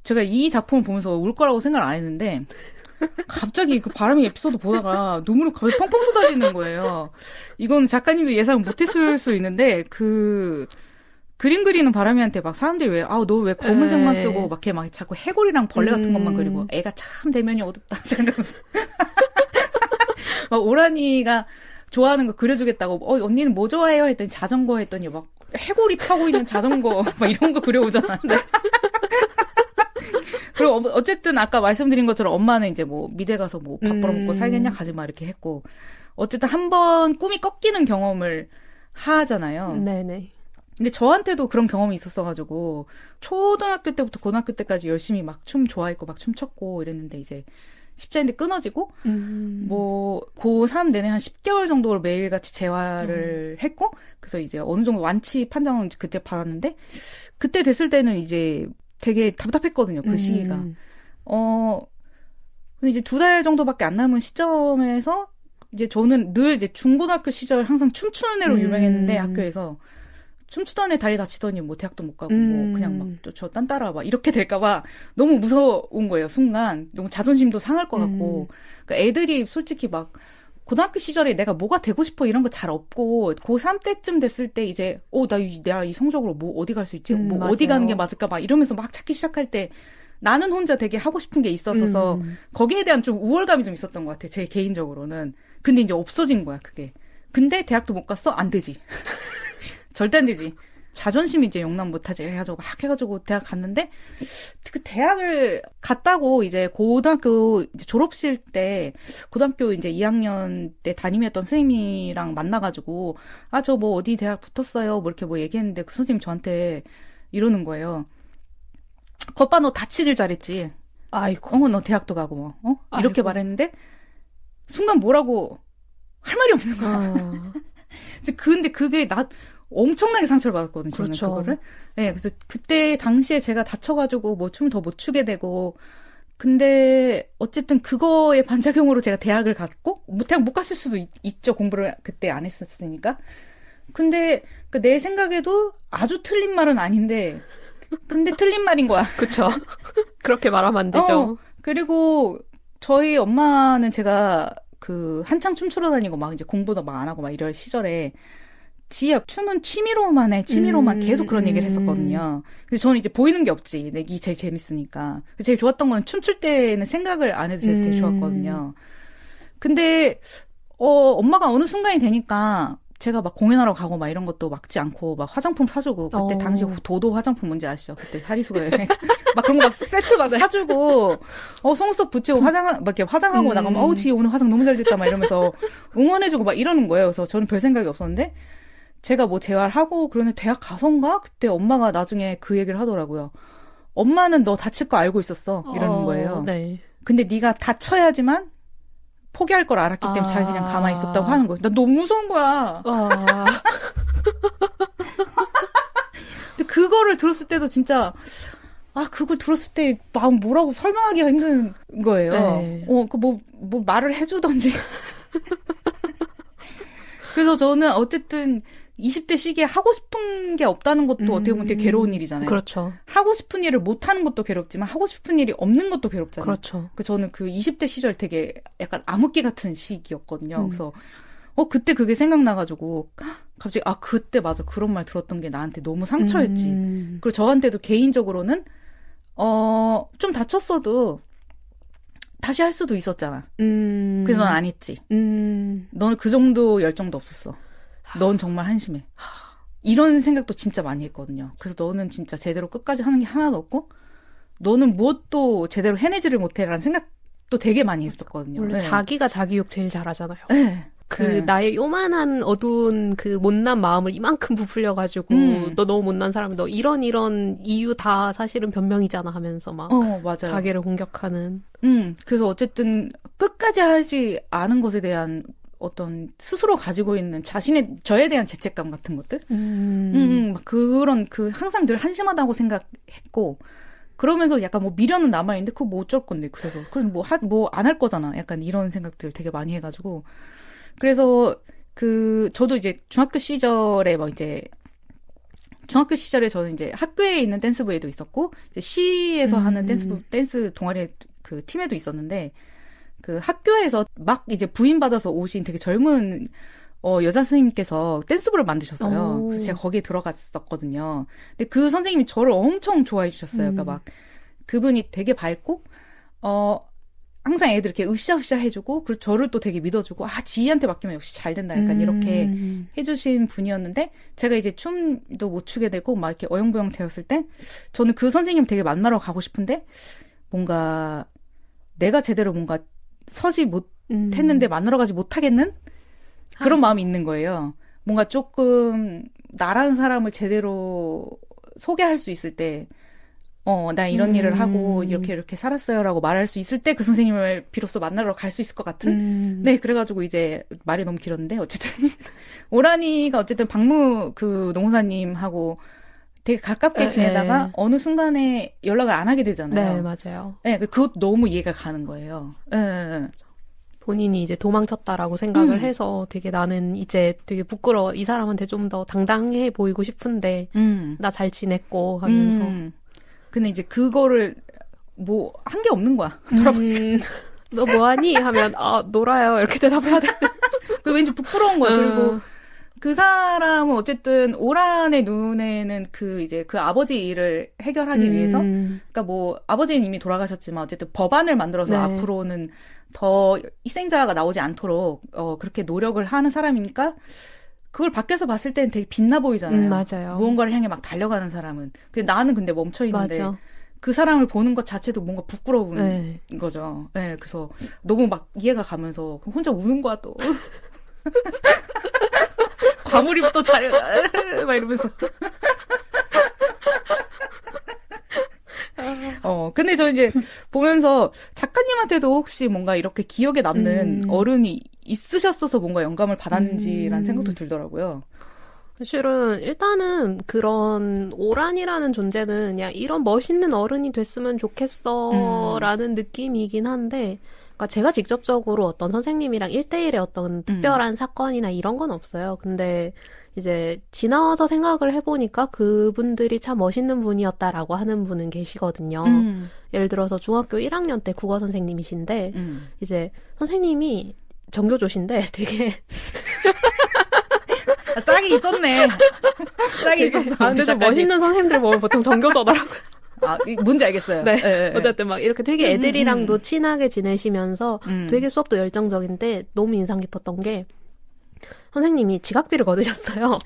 제가 이 작품을 보면서 울 거라고 생각을 안 했는데 갑자기 그 바람이 에피소드 보다가 눈물이 갑자기 펑펑 쏟아지는 거예요. 이건 작가님도 예상 못했을 수 있는데 그 그림 그리는 바람이한테 막 사람들이 왜 너 왜 검은색만 쓰고 막 이렇게 막 자꾸 해골이랑 벌레 같은 것만 그리고 애가 참 내면이 어둡다 생각하면서 막 오란이가 좋아하는 거 그려주겠다고 언니는 뭐 좋아해요 했더니 자전거 했더니 막 해골이 타고 있는 자전거 막 이런 거 그려오잖아. 네. 그리고 어쨌든 아까 말씀드린 것처럼 엄마는 이제 뭐 미대 가서 뭐 밥 벌어먹고 살겠냐 가지 마 이렇게 했고 어쨌든 한번 꿈이 꺾이는 경험을 하잖아요. 네네. 근데 저한테도 그런 경험이 있었어가지고 초등학교 때부터 고등학교 때까지 열심히 막 춤 좋아했고 막 춤췄고 이랬는데 이제 십자인대 끊어지고 뭐 고3 내내 한 10개월 정도로 매일같이 재활을 했고 그래서 이제 어느 정도 완치 판정을 그때 받았는데 그때 됐을 때는 이제 되게 답답했거든요. 그 시기가. 근데 이제 2달 정도밖에 안 남은 시점에서 이제 저는 늘 이제 중고등학교 시절 항상 춤추는 애로 유명했는데 학교에서 춤추던 애 다리 다치더니 뭐 대학도 못 가고 뭐 그냥 막 저 딴 따라 막 이렇게 될까봐 너무 무서운 거예요. 순간 너무 자존심도 상할 것 같고 그러니까 애들이 솔직히 막 고등학교 시절에 내가 뭐가 되고 싶어 이런 거 잘 없고 고3 때쯤 됐을 때 이제 내가 이 성적으로 뭐 어디 갈 수 있지 뭐 맞아요. 어디 가는 게 맞을까 막 이러면서 막 찾기 시작할 때 나는 혼자 되게 하고 싶은 게 있었어서 거기에 대한 좀 우월감이 좀 있었던 것 같아요. 제 개인적으로는. 근데 이제 없어진 거야 그게. 근데 대학도 못 갔어? 안 되지. 절대 안 되지. 자존심이 이제 용납 못하지. 해가지고 막 해가지고 대학 갔는데 그 대학을 갔다고 이제 고등학교 이제 졸업식 때 고등학교 이제 2학년 때 담임했던 선생님이랑 만나가지고 저 뭐 어디 대학 붙었어요. 뭐 이렇게 뭐 얘기했는데 그 선생님 저한테 이러는 거예요. 거봐 너 다치길 잘했지. 아이고. 너 대학도 가고 뭐 이렇게 아이고. 말했는데 순간 뭐라고 할 말이 없는 거야. 근데 그게 엄청나게 상처를 받았거든요. 저는 그렇죠. 그거를. 네, 그래서 그때 당시에 제가 다쳐가지고 뭐 춤을 더 못 추게 되고, 근데 어쨌든 그거의 반작용으로 제가 대학을 갔고, 대학 못 갔을 수도 있죠. 공부를 그때 안 했었으니까. 근데 내 생각에도 아주 틀린 말은 아닌데, 근데 틀린 말인 거야. 그쵸. 그렇게 말하면 안 되죠. 그리고 저희 엄마는 제가 한창 춤추러 다니고 막 이제 공부도 막 안 하고 막 이럴 시절에 춤은 취미로만 해. 취미로만 계속 그런 얘기를 했었거든요. 그래서 저는 이제 보이는 게 없지. 이게 제일 재밌으니까. 제일 좋았던 건 춤출 때는 생각을 안 해도 돼서 되게 좋았거든요. 근데 엄마가 어느 순간이 되니까 제가 막 공연하러 가고 막 이런 것도 막지 않고 막 화장품 사주고 그때 당시 도도 화장품 뭔지 아시죠? 그때 하리수가 막 그런 거 막 세트 막 사주고 속눈썹 붙이고 막 이렇게 화장하고 나가면 지 오늘 화장 너무 잘 됐다 막 이러면서 응원해주고 막 이러는 거예요. 그래서 저는 별 생각이 없었는데 제가 뭐 재활하고 그러는데 대학 가서인가 그때 엄마가 나중에 그 얘기를 하더라고요. 엄마는 너 다칠 거 알고 있었어 이러는 거예요. 네. 근데 네가 다쳐야지만 포기할 걸 알았기 때문에 자기 그냥 가만히 있었다고 하는 거예요. 나 너무 무서운 거야. 근데 그거를 들었을 때도 진짜 그걸 들었을 때 마음 뭐라고 설명하기가 힘든 거예요. 네. 뭐 말을 해주던지. 그래서 저는 어쨌든 20대 시기에 하고 싶은 게 없다는 것도 어떻게 보면 되게 괴로운 일이잖아요. 그렇죠. 하고 싶은 일을 못하는 것도 괴롭지만 하고 싶은 일이 없는 것도 괴롭잖아요. 그렇죠. 저는 그 20대 시절 되게 약간 암흑기 같은 시기였거든요. 그래서 그때 그게 생각나가지고 갑자기 그때 맞아 그런 말 들었던 게 나한테 너무 상처였지. 그리고 저한테도 개인적으로는 좀 다쳤어도 다시 할 수도 있었잖아. 그래서 넌 안 했지. 너는 그 정도 열정도 없었어. 넌 정말 한심해. 이런 생각도 진짜 많이 했거든요. 그래서 너는 진짜 제대로 끝까지 하는 게 하나도 없고 너는 무엇도 제대로 해내지를 못해라는 생각도 되게 많이 했었거든요. 원래 네. 자기가 자기 욕 제일 잘하잖아요. 네. 나의 요만한 어두운 그 못난 마음을 이만큼 부풀려가지고 너 너무 못난 사람, 너 이런 이유 다 사실은 변명이잖아 하면서 막 맞아요. 자기를 공격하는. 그래서 어쨌든 끝까지 하지 않은 것에 대한 어떤 스스로 가지고 있는 저에 대한 죄책감 같은 것들, 막 그런 항상 늘 한심하다고 생각했고, 그러면서 약간 뭐 미련은 남아 있는데 그거 뭐 어쩔 건데 그래서 그럼 뭐 안 할 거잖아. 약간 이런 생각들 되게 많이 해가지고, 그래서 저도 이제 중학교 시절에 저는 이제 학교에 있는 댄스부에도 있었고, 이제 시에서 하는 댄스 동아리 그 팀에도 있었는데. 그 학교에서 막 이제 부임받아서 오신 되게 젊은 여자 선생님께서 댄스부를 만드셨어요. 그래서 제가 거기에 들어갔었거든요. 근데 그 선생님이 저를 엄청 좋아해 주셨어요. 그러니까 막 그분이 되게 밝고 항상 애들 이렇게 으쌰으쌰 해주고 그리고 저를 또 되게 믿어주고 지희한테 맡기면 역시 잘 된다. 약간 이렇게 해주신 분이었는데 제가 이제 춤도 못 추게 되고 막 이렇게 어영부영 되었을 때 저는 그 선생님 되게 만나러 가고 싶은데 뭔가 내가 제대로 뭔가 서지 못했는데 만나러 가지 못하겠는 그런 마음이 있는 거예요. 뭔가 조금 나라는 사람을 제대로 소개할 수 있을 때 나 이런 일을 하고 이렇게 살았어요라고 말할 수 있을 때 그 선생님을 비로소 만나러 갈 수 있을 것 같은 네, 그래가지고 이제 말이 너무 길었는데 어쨌든 오란이가 어쨌든 박무 그 농사님하고 되게 가깝게 지내다가 어느 순간에 연락을 안 하게 되잖아요. 네, 맞아요. 네, 그것도 너무 이해가 가는 거예요. 네. 본인이 이제 도망쳤다라고 생각을 해서 되게 나는 이제 되게 부끄러워. 이 사람한테 좀 더 당당해 보이고 싶은데 나 잘 지냈고 하면서. 근데 이제 그거를 뭐 한 게 없는 거야. 돌아보니까. 너 뭐하니? 하면 놀아요. 이렇게 대답해야 돼. 그 왠지 부끄러운 거야. 그리고 그 사람은 어쨌든 오란의 눈에는 그 아버지 일을 해결하기 위해서, 그러니까 뭐 아버지는 이미 돌아가셨지만 어쨌든 법안을 만들어서 앞으로는 더 희생자가 나오지 않도록 그렇게 노력을 하는 사람이니까 그걸 밖에서 봤을 때는 되게 빛나 보이잖아요. 맞아요. 무언가를 향해 막 달려가는 사람은. 근데 나는 근데 멈춰 있는데 맞아. 그 사람을 보는 것 자체도 뭔가 부끄러운 거죠. 네, 그래서 너무 막 이해가 가면서 혼자 우는 거야 또. 과몰입도 잘해. 막 이러면서. 근데 저 이제 보면서 작가님한테도 혹시 뭔가 이렇게 기억에 남는 어른이 있으셨어서 뭔가 영감을 받았는지라는 생각도 들더라고요. 사실은 일단은 그런 오란이라는 존재는 그냥 이런 멋있는 어른이 됐으면 좋겠어라는 느낌이긴 한데, 그러니까 제가 직접적으로 어떤 선생님이랑 1대1의 어떤 특별한 사건이나 이런 건 없어요. 근데 이제 지나와서 생각을 해보니까 그분들이 참 멋있는 분이었다라고 하는 분은 계시거든요. 예를 들어서 중학교 1학년 때 국어 선생님이신데 이제 선생님이 정교조신데 되게 싹이 있었네. 싹이 있었어. 근데 좀 멋있는 선생님들 보면 보통 정교조더라고요. 뭔지 알겠어요. 네. 네. 어쨌든 막 이렇게 되게 애들이랑도 친하게 지내시면서 되게 수업도 열정적인데 너무 인상 깊었던 게 선생님이 지각비를 거두셨어요.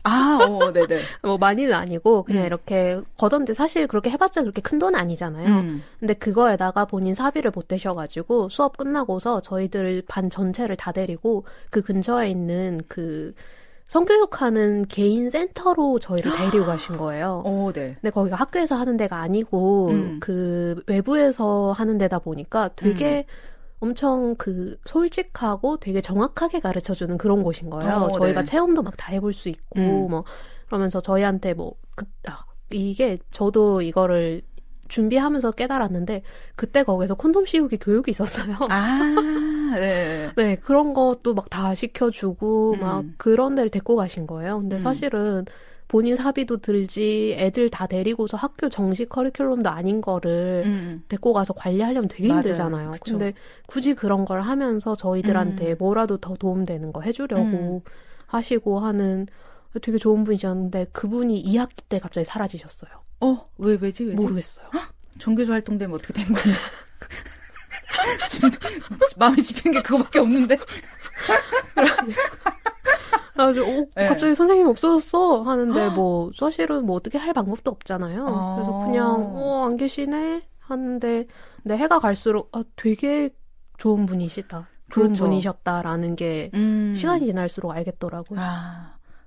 네네. 뭐 많이는 아니고 그냥 이렇게 거뒀는데 사실 그렇게 해봤자 그렇게 큰 돈은 아니잖아요. 근데 그거에다가 본인 사비를 보태셔가지고 수업 끝나고서 저희들 반 전체를 다 데리고 그 근처에 있는 그 성교육하는 개인 센터로 저희를 데리고 가신 거예요. 네. 근데 거기가 학교에서 하는 데가 아니고 그 외부에서 하는 데다 보니까 되게 엄청 솔직하고 되게 정확하게 가르쳐주는 그런 곳인 거예요. 저희가 체험도 막 다 해볼 수 있고, 그러면서 저희한테 이게 저도 이거를 준비하면서 깨달았는데, 그때 거기서 콘돔 씌우기 교육이 있었어요. 네. 네, 그런 것도 막 다 시켜주고, 막 그런 데를 데리고 가신 거예요. 근데 사실은 본인 사비도 들지, 애들 다 데리고서 학교 정식 커리큘럼도 아닌 거를 데리고 가서 관리하려면 되게 힘들잖아요. 그쵸. 근데 굳이 그런 걸 하면서 저희들한테 뭐라도 더 도움되는 거 해주려고 하시고 하는 되게 좋은 분이셨는데, 그분이 2학기 때 갑자기 사라지셨어요. 왜지? 모르겠어요. 정교조 활동 되면 어떻게 된 거예요? 마음에 집힌 게 그거밖에 없는데. 그래가지고 갑자기 선생님이 없어졌어 하는데 사실은 어떻게 할 방법도 없잖아요. 그래서 그냥 안 계시네 하는데, 근데 해가 갈수록 되게 좋은 분이시다, 좋은 분이셨다라는 게 시간이 지날수록 알겠더라고요.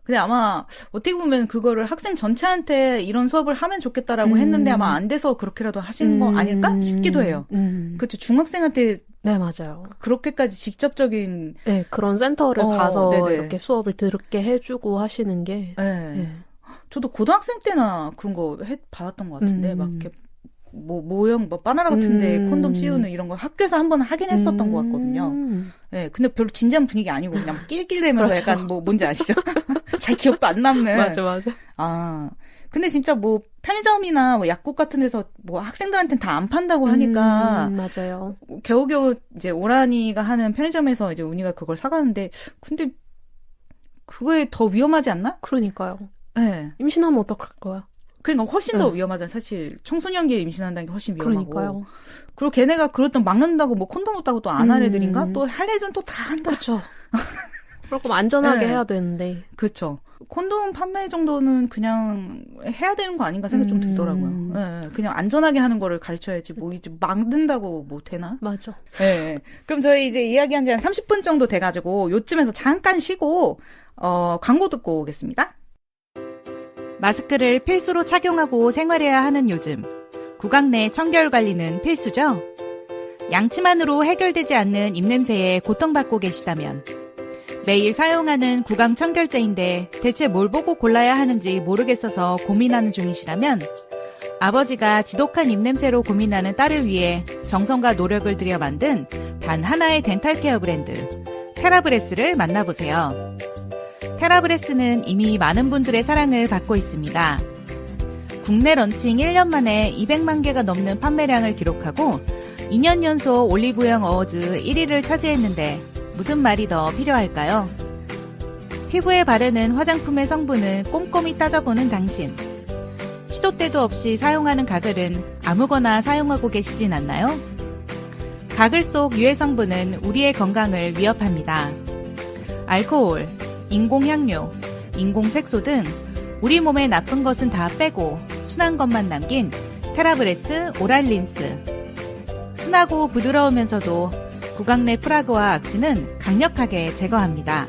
근데 아마 어떻게 보면 그거를 학생 전체한테 이런 수업을 하면 좋겠다라고 했는데 아마 안 돼서 그렇게라도 하신 거 아닐까 싶기도 해요. 그렇죠. 중학생한테 네, 맞아요. 그렇게까지 직접적인 그런 센터를 가서 이렇게 수업을 듣게 해주고 하시는 게 저도 고등학생 때나 그런 거 받았던 것 같은데 막 이렇게 모형 바나나 같은데 콘돔 씌우는 이런 거 학교에서 한번 하긴 했었던 것 같거든요. 네, 근데 별로 진지한 분위기 아니고 그냥 낄낄대면서 그렇죠. 약간 뭔지 아시죠? 잘 기억도 안 남는. 맞아. 근데 진짜 편의점이나 약국 같은 데서 학생들한테는 다 안 판다고 하니까. 맞아요. 겨우겨우 이제 오란이가 하는 편의점에서 이제 운이가 그걸 사가는데, 근데 그거에 더 위험하지 않나? 그러니까요. 네. 임신하면 어떡할 거야? 그러니까 훨씬 더 위험하잖아요. 사실 청소년기에 임신한다는 게 훨씬 위험하고. 그러니까요. 그리고 걔네가 그렇다고 막는다고 콘돔 없다고 또 안 할 애들인가? 또 할 애들은 또 다 한다. 그렇죠. 그럴 거면 안전하게 해야 되는데. 그렇죠. 콘돔 판매 정도는 그냥 해야 되는 거 아닌가 생각 좀 들더라고요. 네, 그냥 안전하게 하는 거를 가르쳐야지 이제 막는다고 되나? 맞아. 네. 그럼 저희 이제 이야기한 지 한 30분 정도 돼가지고 요쯤에서 잠깐 쉬고 광고 듣고 오겠습니다. 마스크를 필수로 착용하고 생활해야 하는 요즘, 구강 내 청결 관리는 필수죠? 양치만으로 해결되지 않는 입냄새에 고통받고 계시다면, 매일 사용하는 구강 청결제인데 대체 뭘 보고 골라야 하는지 모르겠어서 고민하는 중이시라면, 아버지가 지독한 입냄새로 고민하는 딸을 위해 정성과 노력을 들여 만든 단 하나의 덴탈 케어 브랜드, 테라브레스를 만나보세요. 테라브레스는 이미 많은 분들의 사랑을 받고 있습니다. 국내 런칭 1년 만에 200만 개가 넘는 판매량을 기록하고 2년 연속 올리브영 어워즈 1위를 차지했는데 무슨 말이 더 필요할까요? 피부에 바르는 화장품의 성분을 꼼꼼히 따져보는 당신. 시도 때도 없이 사용하는 가글은 아무거나 사용하고 계시진 않나요? 가글 속 유해 성분은 우리의 건강을 위협합니다. 알코올, 인공향료, 인공색소 등 우리 몸에 나쁜 것은 다 빼고 순한 것만 남긴 테라브레스 오랄 린스. 순하고 부드러우면서도 구강 내 프라그와 악취는 강력하게 제거합니다.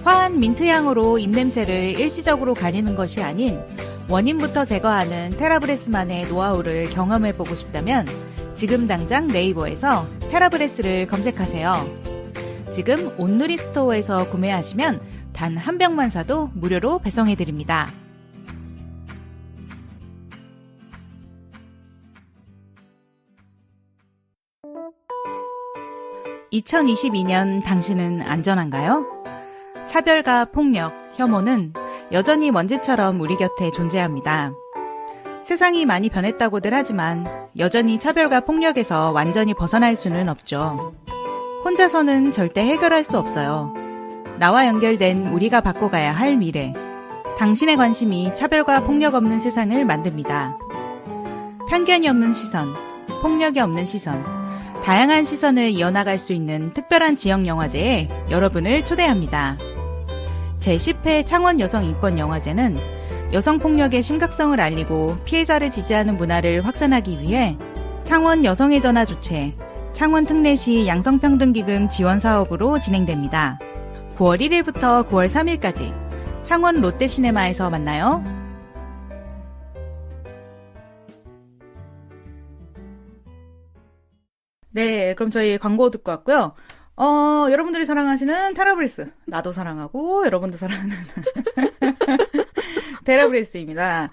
화한 민트향으로 입냄새를 일시적으로 가리는 것이 아닌 원인부터 제거하는 테라브레스만의 노하우를 경험해보고 싶다면 지금 당장 네이버에서 테라브레스를 검색하세요. 지금 온누리 스토어에서 구매하시면 단 한 병만 사도 무료로 배송해드립니다. (2022년) 당신은 안전한가요? 차별과 폭력, 혐오는 여전히 먼지처럼 우리 곁에 존재합니다. 세상이 많이 변했다고들 하지만 여전히 차별과 폭력에서 완전히 벗어날 수는 없죠. 혼자서는 절대 해결할 수 없어요. 나와 연결된 우리가 바꿔가야 할 미래. 당신의 관심이 차별과 폭력 없는 세상을 만듭니다. 편견이 없는 시선, 폭력이 없는 시선, 다양한 시선을 이어나갈 수 있는 특별한 지역영화제에 여러분을 초대합니다. 제10회 창원여성인권영화제는 여성폭력의 심각성을 알리고 피해자를 지지하는 문화를 확산하기 위해 창원 여성의 전화 주최, 창원 특례시 양성평등기금 지원 사업으로 진행됩니다. 9월 1일부터 9월 3일까지 창원 롯데시네마에서 만나요. 네, 그럼 저희 광고 듣고 왔고요. 여러분들이 사랑하시는 테라브레스, 나도 사랑하고 여러분도 사랑하는 테라브레스입니다.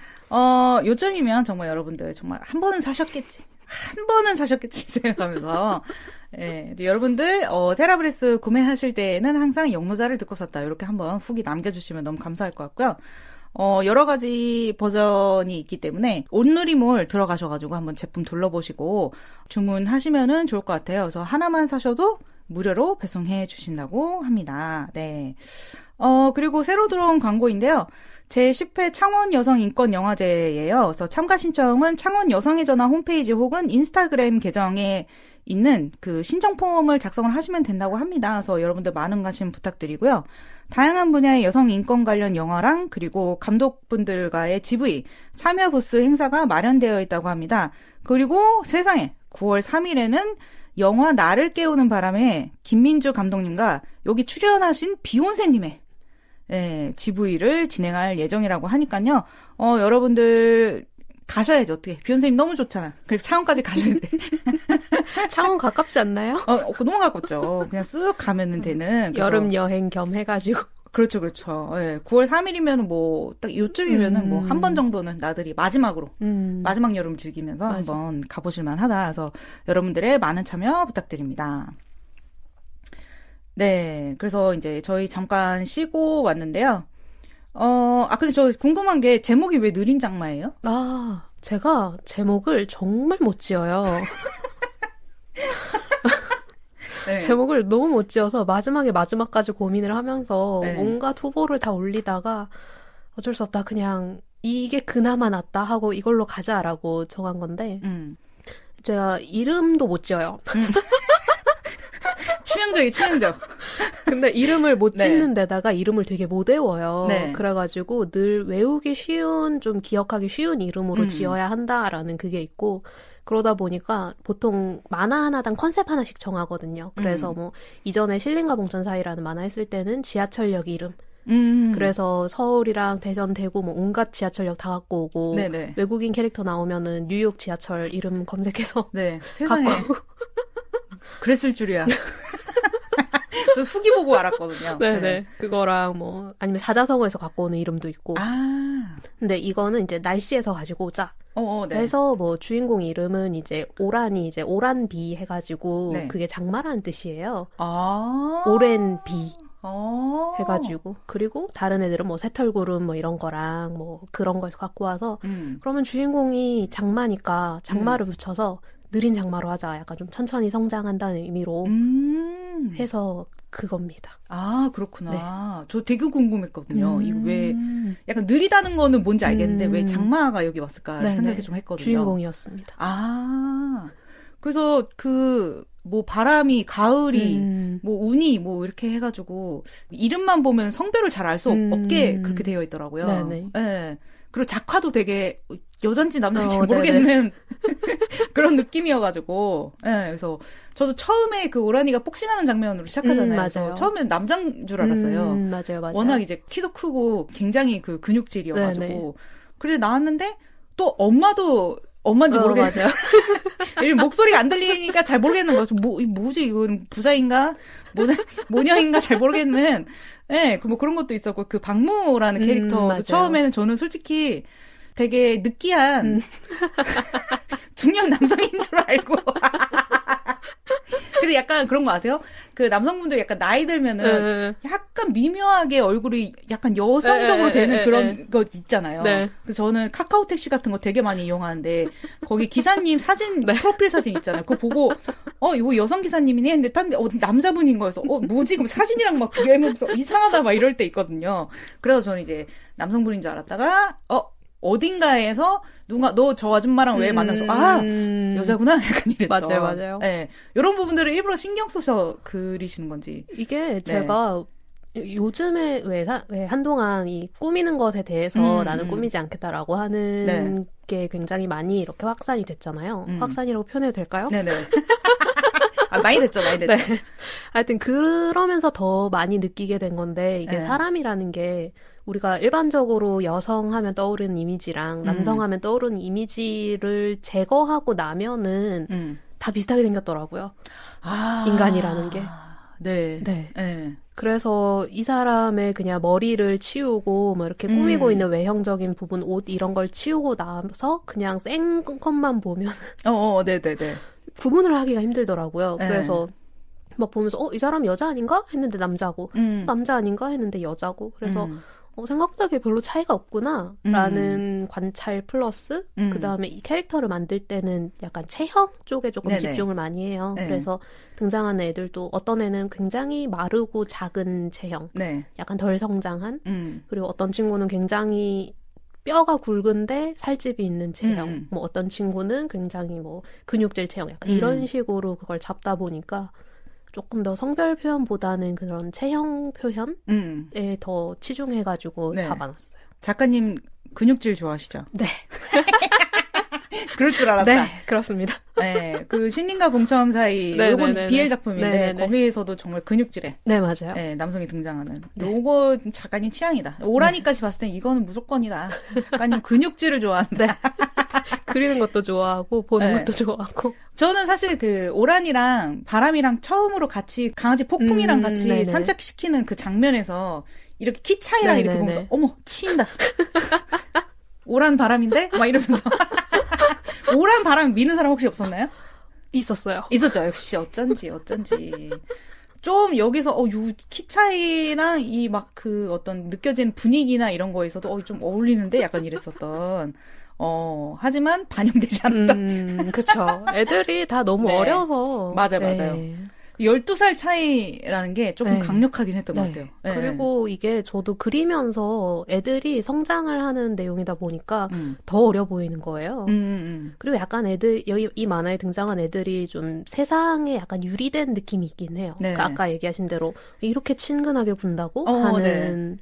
요즘이면 정말 여러분들 정말 한 번은 사셨겠지 생각하면서 예, 여러분들 테라브레스 구매하실 때에는 항상 영노자를 듣고 샀다 이렇게 한번 후기 남겨주시면 너무 감사할 것 같고요. 여러 가지 버전이 있기 때문에 온누리몰 들어가셔가지고 한번 제품 둘러보시고 주문하시면은 좋을 것 같아요. 그래서 하나만 사셔도 무료로 배송해 주신다고 합니다. 네. 그리고 새로 들어온 광고인데요. 제10회 창원 여성 인권 영화제예요. 그래서 참가 신청은 창원 여성의 전화 홈페이지 혹은 인스타그램 계정에 있는 그 신청 폼을 작성을 하시면 된다고 합니다. 그래서 여러분들 많은 관심 부탁드리고요. 다양한 분야의 여성 인권 관련 영화랑 그리고 감독분들과의 GV 참여 부스 행사가 마련되어 있다고 합니다. 그리고 세상에 9월 3일에는 영화 나를 깨우는 바람에 김민주 감독님과 여기 출연하신 비욘세님의 GV를 진행할 예정이라고 하니까요. 여러분들 가셔야죠. 어떻게. 비욘세님 너무 좋잖아. 그래서 창원까지 가셔야 돼. 창원 가깝지 않나요? 너무 가깝죠. 그냥 쓱 가면은 되는. 여름 여행 겸 해가지고. 그렇죠, 그렇죠. 예, 9월 3일이면 뭐, 딱 요쯤이면은 뭐, 한 번 정도는 나들이 마지막으로, 마지막 여름 즐기면서 맞아. 한번 가보실만 하다. 그래서 여러분들의 많은 참여 부탁드립니다. 네, 그래서 이제 저희 잠깐 쉬고 왔는데요. 근데 저 궁금한 게 제목이 왜 느린 장마예요? 제가 제목을 정말 못 지어요. 네. 제목을 너무 못 지어서 마지막까지 고민을 하면서 네. 온갖 후보를 다 올리다가 어쩔 수 없다. 그냥 이게 그나마 낫다 하고 이걸로 가자라고 정한 건데 제가 이름도 못 지어요. 치명적. 근데 이름을 못 네. 짓는 데다가 이름을 되게 못 외워요. 네. 그래가지고 늘 외우기 쉬운, 좀 기억하기 쉬운 이름으로 지어야 한다라는 그게 있고 그러다 보니까 보통 만화 하나당 컨셉 하나씩 정하거든요. 그래서 뭐 이전에 신림과 봉천 사이라는 만화 했을 때는 지하철역 이름. 그래서 서울이랑 대전, 대구 뭐 온갖 지하철역 다 갖고 오고 네네. 외국인 캐릭터 나오면은 뉴욕 지하철 이름 검색해서 네, 세상에. 갖고 오고. 그랬을 줄이야. 저 후기 보고 알았거든요. 네네. 네. 그거랑 뭐 아니면 사자성어에서 갖고 오는 이름도 있고. 근데 이거는 이제 날씨에서 가지고 오자. 네. 그래서 뭐 주인공 이름은 이제 오란이 이제 오란비 해가지고 네. 그게 장마라는 뜻이에요. 오랜 비 해가지고 그리고 다른 애들은 뭐 새털구름 뭐 이런 거랑 뭐 그런 거에서 갖고 와서 그러면 주인공이 장마니까 장마를 붙여서 느린 장마로 하자. 약간 좀 천천히 성장한다는 의미로 해서 그겁니다. 그렇구나. 네. 저 되게 궁금했거든요. 이거 왜 약간 느리다는 거는 뭔지 알겠는데 왜 장마가 여기 왔을까 생각이 좀 했거든요. 주인공이었습니다. 그래서 뭐 바람이 가을이 뭐 운이 뭐 이렇게 해가지고 이름만 보면 성별을 잘 알 수 없게 그렇게 되어 있더라고요. 네네. 네. 그리고 작화도 되게 여잔지 남잔지 모르겠는 그런 느낌이어가지고, 그래서 저도 처음에 그 오란이가 복싱하는 장면으로 시작하잖아요. 그래서 처음엔 남자인 줄 알았어요. 맞아요. 워낙 이제 키도 크고 굉장히 그 근육질이어가지고. 그런데 나왔는데 또 엄마도 엄마인지 모르겠어요. 목소리가 안 들리니까 잘 모르겠는 거죠. 뭐지 이건 부자인가? 모녀인가? 잘 모르겠는. 뭐 그런 것도 있었고 그 박무라는 캐릭터도 처음에는 저는 솔직히 되게 느끼한 중년 남성인 줄 알고. 근데 약간 그런 거 아세요? 그 남성분들 약간 나이 들면은 약간 미묘하게 얼굴이 약간 여성적으로 되는 그런 거 있잖아요. 네. 그래서 저는 카카오 택시 같은 거 되게 많이 이용하는데 거기 기사님 사진 프로필 사진 있잖아요. 그거 보고 이거 여성 기사님이네 했는데 남자분인 거여서 뭐지? 그럼 사진이랑 막 비교해보면서 이상하다 막 이럴 때 있거든요. 그래서 저는 이제 남성분인 줄 알았다가 어딘가에서 누가 너 저 아줌마랑 왜 만나서 여자구나 약간 이랬던. 맞아요. 네, 이런 부분들을 일부러 신경 쓰셔 그리시는 건지. 이게 제가 요즘에 왜 한동안 이 꾸미는 것에 대해서 나는 꾸미지 않겠다라고 하는 게 굉장히 많이 이렇게 확산이 됐잖아요. 확산이라고 표현해도 될까요? 네네. 많이 됐죠. 네. 하여튼 그러면서 더 많이 느끼게 된 건데 이게 사람이라는 게 우리가 일반적으로 여성 하면 떠오르는 이미지랑 남성 하면 떠오르는 이미지를 제거하고 나면은 다 비슷하게 생겼더라고요. 아. 인간이라는 게. 네. 네. 네. 그래서 이 사람의 그냥 머리를 치우고 뭐 이렇게 꾸미고 있는 외형적인 부분, 옷 이런 걸 치우고 나서 그냥 생 것만 보면 네네네. 구분을 하기가 힘들더라고요. 네. 그래서 막 보면서 이 사람 여자 아닌가? 했는데 남자고 남자 아닌가? 했는데 여자고 그래서 생각보다 그게 별로 차이가 없구나 라는 관찰 플러스 그 다음에 이 캐릭터를 만들 때는 약간 체형 쪽에 조금 네네. 집중을 많이 해요. 네. 그래서 등장하는 애들도 어떤 애는 굉장히 마르고 작은 체형, 네. 약간 덜 성장한 그리고 어떤 친구는 굉장히 뼈가 굵은데 살집이 있는 체형, 뭐 어떤 친구는 굉장히 뭐 근육질 체형, 약간 이런 식으로 그걸 잡다 보니까 조금 더 성별 표현보다는 그런 체형 표현에 더 치중해가지고 네. 잡아놨어요. 작가님 근육질 좋아하시죠? 네. 그럴 줄 알았다. 네, 그렇습니다. 네, 그 신림과 봉첨 사이 네, 요건 네, 네, BL 네. 작품인데 네, 네, 네. 거기에서도 정말 근육질에 네, 맞아요. 네, 남성이 등장하는 네. 요거 작가님 취향이다. 오라니까지 봤을 땐 이거는 무조건이다. 작가님 근육질을 좋아한다. 네. 그리는 것도 좋아하고 보는 네. 것도 좋아하고. 저는 사실 그 오란이랑 바람이랑 처음으로 같이 강아지 폭풍이랑 같이 네네. 산책시키는 그 장면에서 이렇게 키 차이랑 이렇게 네네네. 보면서 어머 치인다. 오란 바람인데? 막 이러면서 오란 바람 미는 사람 혹시 없었나요? 있었어요. 있었죠. 역시 어쩐지. 좀 여기서 요 키 차이랑 이 막 그 어떤 느껴지는 분위기나 이런 거에서도 좀 어울리는데 약간 이랬었던. 하지만 반영되지 않았다. 그쵸. 애들이 다 너무 네. 어려서. 맞아요. 네. 12살 차이라는 게 조금 네. 강력하긴 했던 것 네. 같아요. 네. 그리고 이게 저도 그리면서 애들이 성장을 하는 내용이다 보니까 음. 더 어려 보이는 거예요. 음. 그리고 약간 여기 이 만화에 등장한 애들이 좀 세상에 약간 유리된 느낌이 있긴 해요. 네. 그러니까 아까 얘기하신 대로 이렇게 친근하게 군다고 하는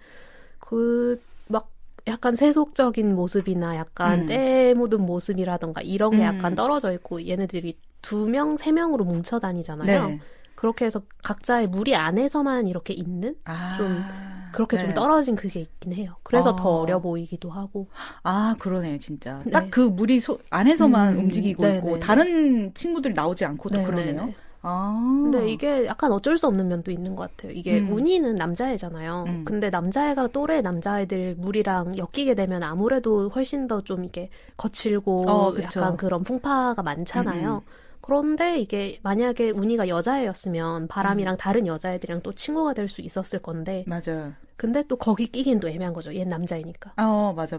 그 막 약간 세속적인 모습이나 약간 때 묻은 모습이라던가 이런 게 약간 떨어져 있고 얘네들이 2명, 3명으로 뭉쳐 다니잖아요. 네. 그렇게 해서 각자의 무리 안에서만 이렇게 있는 좀 그렇게 좀 떨어진 그게 있긴 해요. 그래서 더 어려 보이기도 하고. 그러네요, 진짜. 네. 딱 그 무리 안에서만 움직이고 네네. 있고 다른 친구들이 나오지 않고 또 그러네요. 근데 이게 약간 어쩔 수 없는 면도 있는 것 같아요. 이게 운이는 남자애잖아요. 근데 남자애가 또래 남자애들 무리랑 엮이게 되면 아무래도 훨씬 더 좀 이게 거칠고 약간 그런 풍파가 많잖아요. 그런데 이게 만약에 운이가 여자애였으면 바람이랑 다른 여자애들이랑 또 친구가 될 수 있었을 건데. 맞아요. 근데 또 거기 끼기는 또 애매한 거죠. 얘는 남자이니까. 맞아.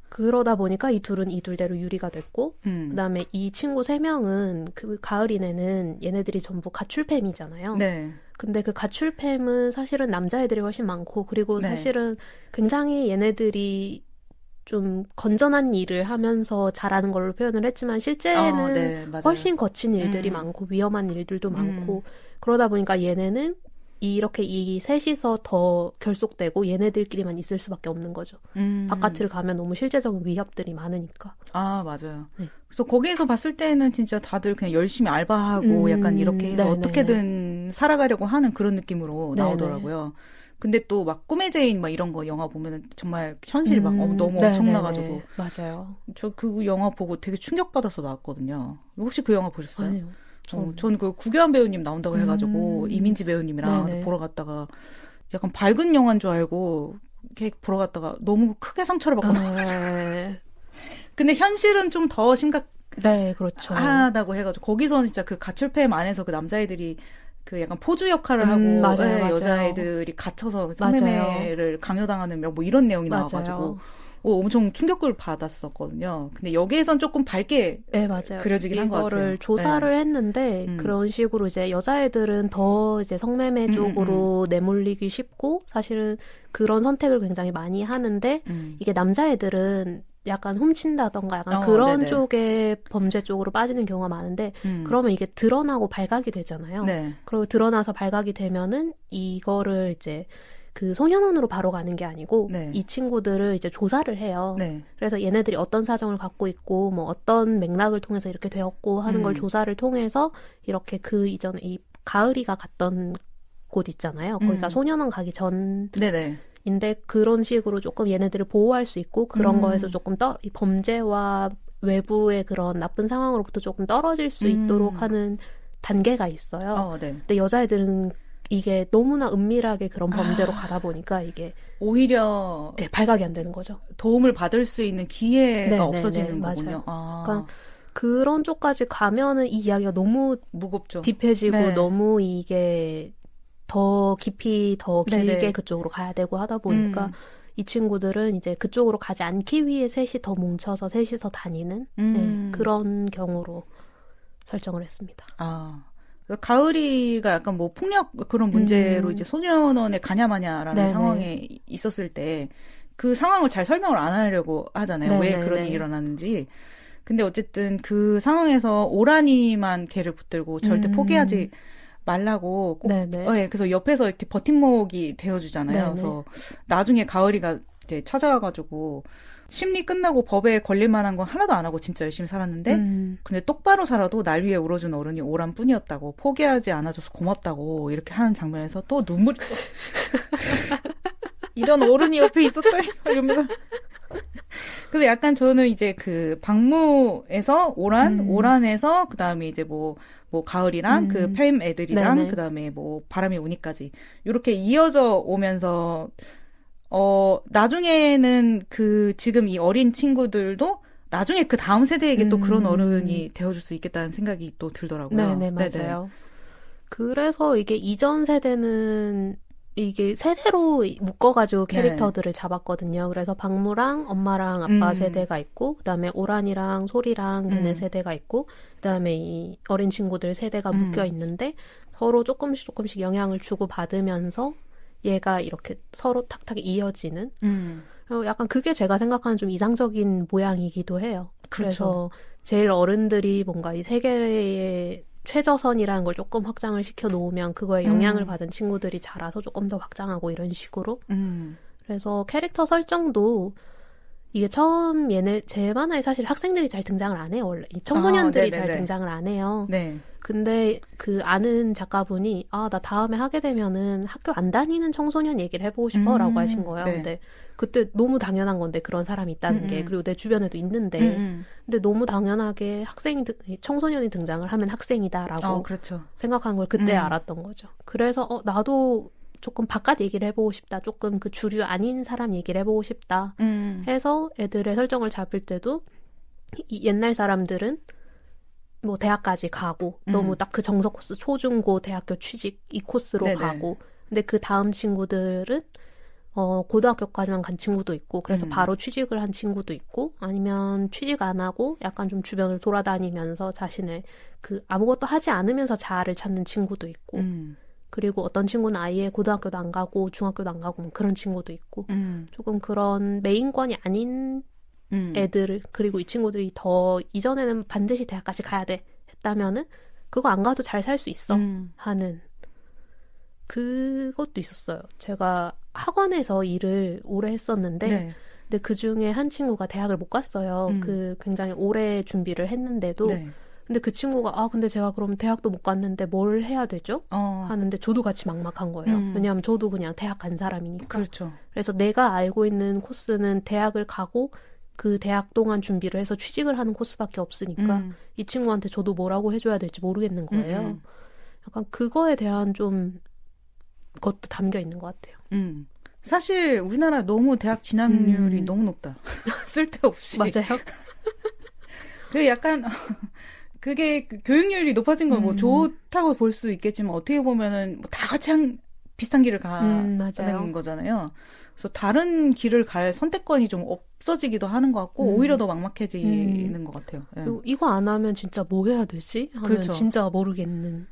그러다 보니까 이 둘은 이 둘대로 유리가 됐고 그다음에 이 친구 3명은 그 가을이네는 얘네들이 전부 가출팸이잖아요. 네. 근데 그 가출팸은 사실은 남자애들이 훨씬 많고 그리고 네. 사실은 굉장히 얘네들이 좀 건전한 일을 하면서 잘하는 걸로 표현을 했지만 실제는 네, 맞아요. 훨씬 거친 일들이 많고 위험한 일들도 많고 그러다 보니까 얘네는 이렇게 이 셋이서 더 결속되고 얘네들끼리만 있을 수밖에 없는 거죠. 바깥을 가면 너무 실제적인 위협들이 많으니까. 맞아요. 네. 그래서 거기에서 봤을 때는 진짜 다들 그냥 열심히 알바하고 약간 이렇게 해서 어떻게든 살아가려고 하는 그런 느낌으로 나오더라고요. 근데 또 막 꿈의 제인 막 이런 거 영화 보면은 정말 현실이 막 너무 엄청나가지고. 맞아요. 저 그 영화 보고 되게 충격받아서 나왔거든요. 혹시 그 영화 보셨어요? 아니요. 전 그 구교환 배우님 나온다고 해가지고 이민지 배우님이랑 보러 갔다가 약간 밝은 영화인 줄 알고 이렇게 보러 갔다가 너무 크게 상처를 받고 나와가지고. 근데 현실은 좀 더 네, 그렇죠. 하다고 해가지고 거기서는 진짜 그 가출팸 안에서 그 남자애들이 그 약간 포주 역할을 하고 맞아요. 여자애들이 갇혀서 성매매를 강요당하는 뭐 이런 내용이 나와가지고 엄청 충격을 받았었거든요. 근데 여기에선 조금 밝게 그려지긴 한 것 같아요. 이거를 조사를 했는데 그런 식으로 이제 여자애들은 더 이제 성매매 쪽으로 내몰리기 쉽고 사실은 그런 선택을 굉장히 많이 하는데 이게 남자애들은 약간 훔친다던가 약간 그런 쪽의 범죄 쪽으로 빠지는 경우가 많은데 그러면 이게 드러나고 발각이 되잖아요. 네. 그리고 드러나서 발각이 되면은 이거를 이제 그 소년원으로 바로 가는 게 아니고 이 친구들을 이제 조사를 해요. 그래서 얘네들이 어떤 사정을 갖고 있고 뭐 어떤 맥락을 통해서 이렇게 되었고 하는 걸 조사를 통해서 이렇게 그 이전에 이 가을이가 갔던 곳 있잖아요. 거기가 소년원 가기 전 인데 그런 식으로 조금 얘네들을 보호할 수 있고 그런 거에서 조금 이 범죄와 외부의 그런 나쁜 상황으로부터 조금 떨어질 수 있도록 하는 단계가 있어요. 네. 근데 여자애들은 이게 너무나 은밀하게 그런 범죄로 가다 보니까 이게 오히려 네, 발각이 안 되는 거죠. 도움을 받을 수 있는 기회가 네, 없어지는 네, 거군요. 그러니까 그런 쪽까지 가면은 이 이야기가 너무 무겁죠. 딥해지고 네. 너무 이게 더 깊이 더 길게 네네. 그쪽으로 가야 되고 하다 보니까 이 친구들은 이제 그쪽으로 가지 않기 위해 셋이 더 뭉쳐서 셋이서 다니는 네, 그런 경우로 설정을 했습니다. 가을이가 약간 뭐 폭력 그런 문제로 이제 소년원에 가냐마냐라는 네네. 상황에 있었을 때 그 상황을 잘 설명을 안 하려고 하잖아요. 네네네. 왜 그런 일이 일어났는지. 근데 어쨌든 그 상황에서 오란이만 걔를 붙들고 절대 포기하지 말라고 꼭, 네네. 그래서 옆에서 이렇게 버팀목이 되어주잖아요. 네네. 그래서 나중에 가을이가 이제 찾아와가지고 심리 끝나고 법에 걸릴 만한 건 하나도 안 하고 진짜 열심히 살았는데 근데 똑바로 살아도 날 위해 울어준 어른이 오란 뿐이었다고 포기하지 않아줘서 고맙다고 이렇게 하는 장면에서 또 눈물이 이런 어른이 옆에 있었다 이러면서 그래서 약간 저는 이제 그 박무에서 오란에서 그 다음에 이제 뭐 가을이랑 그 팸 애들이랑 네네. 그 다음에 뭐 바람이 우니까지 이렇게 이어져 오면서 나중에는 그 지금 이 어린 친구들도 나중에 그 다음 세대에게 또 그런 어른이 되어줄 수 있겠다는 생각이 또 들더라고요. 네네, 맞아요. 그래서 이게 이전 세대는 이게 세대로 묶어가지고 캐릭터들을 잡았거든요. 그래서 박무랑 엄마랑 아빠 세대가 있고, 그 다음에 오란이랑 소리랑 걔네 세대가 있고, 그 다음에 이 어린 친구들 세대가 묶여 있는데, 서로 조금씩 영향을 주고 받으면서 얘가 이렇게 서로 탁탁 이어지는 약간 그게 제가 생각하는 좀 이상적인 모양이기도 해요. 그렇죠. 그래서 제일 어른들이 뭔가 이 세계의 최저선이라는 걸 조금 확장을 시켜 놓으면 그거에 영향을 받은 친구들이 자라서 조금 더 확장하고 이런 식으로. 그래서 캐릭터 설정도 이게 처음 제 만화에 사실 학생들이 잘 등장을 안 해요. 원래 청소년들이 잘 등장을 안 해요. 네. 근데 그 아는 작가분이 나 다음에 하게 되면은 학교 안 다니는 청소년 얘기를 해보고 싶어라고 하신 거예요. 네. 근데 그때 너무 당연한 건데 그런 사람이 있다는 게 그리고 내 주변에도 있는데 근데 너무 당연하게 청소년이 등장을 하면 학생이다라고 그렇죠. 생각한 걸 그때 알았던 거죠. 그래서 나도 조금 바깥 얘기를 해보고 싶다. 조금 그 주류 아닌 사람 얘기를 해보고 싶다. 해서 애들의 설정을 잡을 때도 이 옛날 사람들은 뭐 대학까지 가고 너무 딱 그 정석 코스 초중고 대학교 취직 이 코스로 네네. 가고 근데 그 다음 친구들은 고등학교까지만 간 친구도 있고 그래서 바로 취직을 한 친구도 있고 아니면 취직 안 하고 약간 좀 주변을 돌아다니면서 자신의 그 아무것도 하지 않으면서 자아를 찾는 친구도 있고 그리고 어떤 친구는 아예 고등학교도 안 가고 중학교도 안 가고 뭐 그런 친구도 있고 조금 그런 메인권이 아닌 애들 그리고 이 친구들이 더 이전에는 반드시 대학까지 가야 돼 했다면은 그거 안 가도 잘 살 수 있어 하는 그것도 있었어요. 제가 학원에서 일을 오래 했었는데 네. 근데 그중에 한 친구가 대학을 못 갔어요. 그 굉장히 오래 준비를 했는데도 네. 근데 그 친구가 근데 제가 그럼 대학도 못 갔는데 뭘 해야 되죠? 하는데 저도 같이 막막한 거예요. 왜냐하면 저도 그냥 대학 간 사람이니까. 그렇죠. 그래서 내가 알고 있는 코스는 대학을 가고 그 대학 동안 준비를 해서 취직을 하는 코스밖에 없으니까 이 친구한테 저도 뭐라고 해줘야 될지 모르겠는 거예요. 약간 그거에 대한 좀 것도 담겨 있는 것 같아요. 사실 우리나라 너무 대학 진학률이 너무 높다. 쓸데없이. 맞아요. 그 약간 그게 교육률이 높아진 건 뭐 좋다고 볼 수 있겠지만 어떻게 보면은 다 같이 비슷한 길을 가는 거잖아요. 그래서 다른 길을 갈 선택권이 좀 없어지기도 하는 것 같고 오히려 더 막막해지는 것 같아요. 네. 그리고 이거 안 하면 진짜 뭐 해야 되지? 하면 그렇죠. 진짜 모르겠는.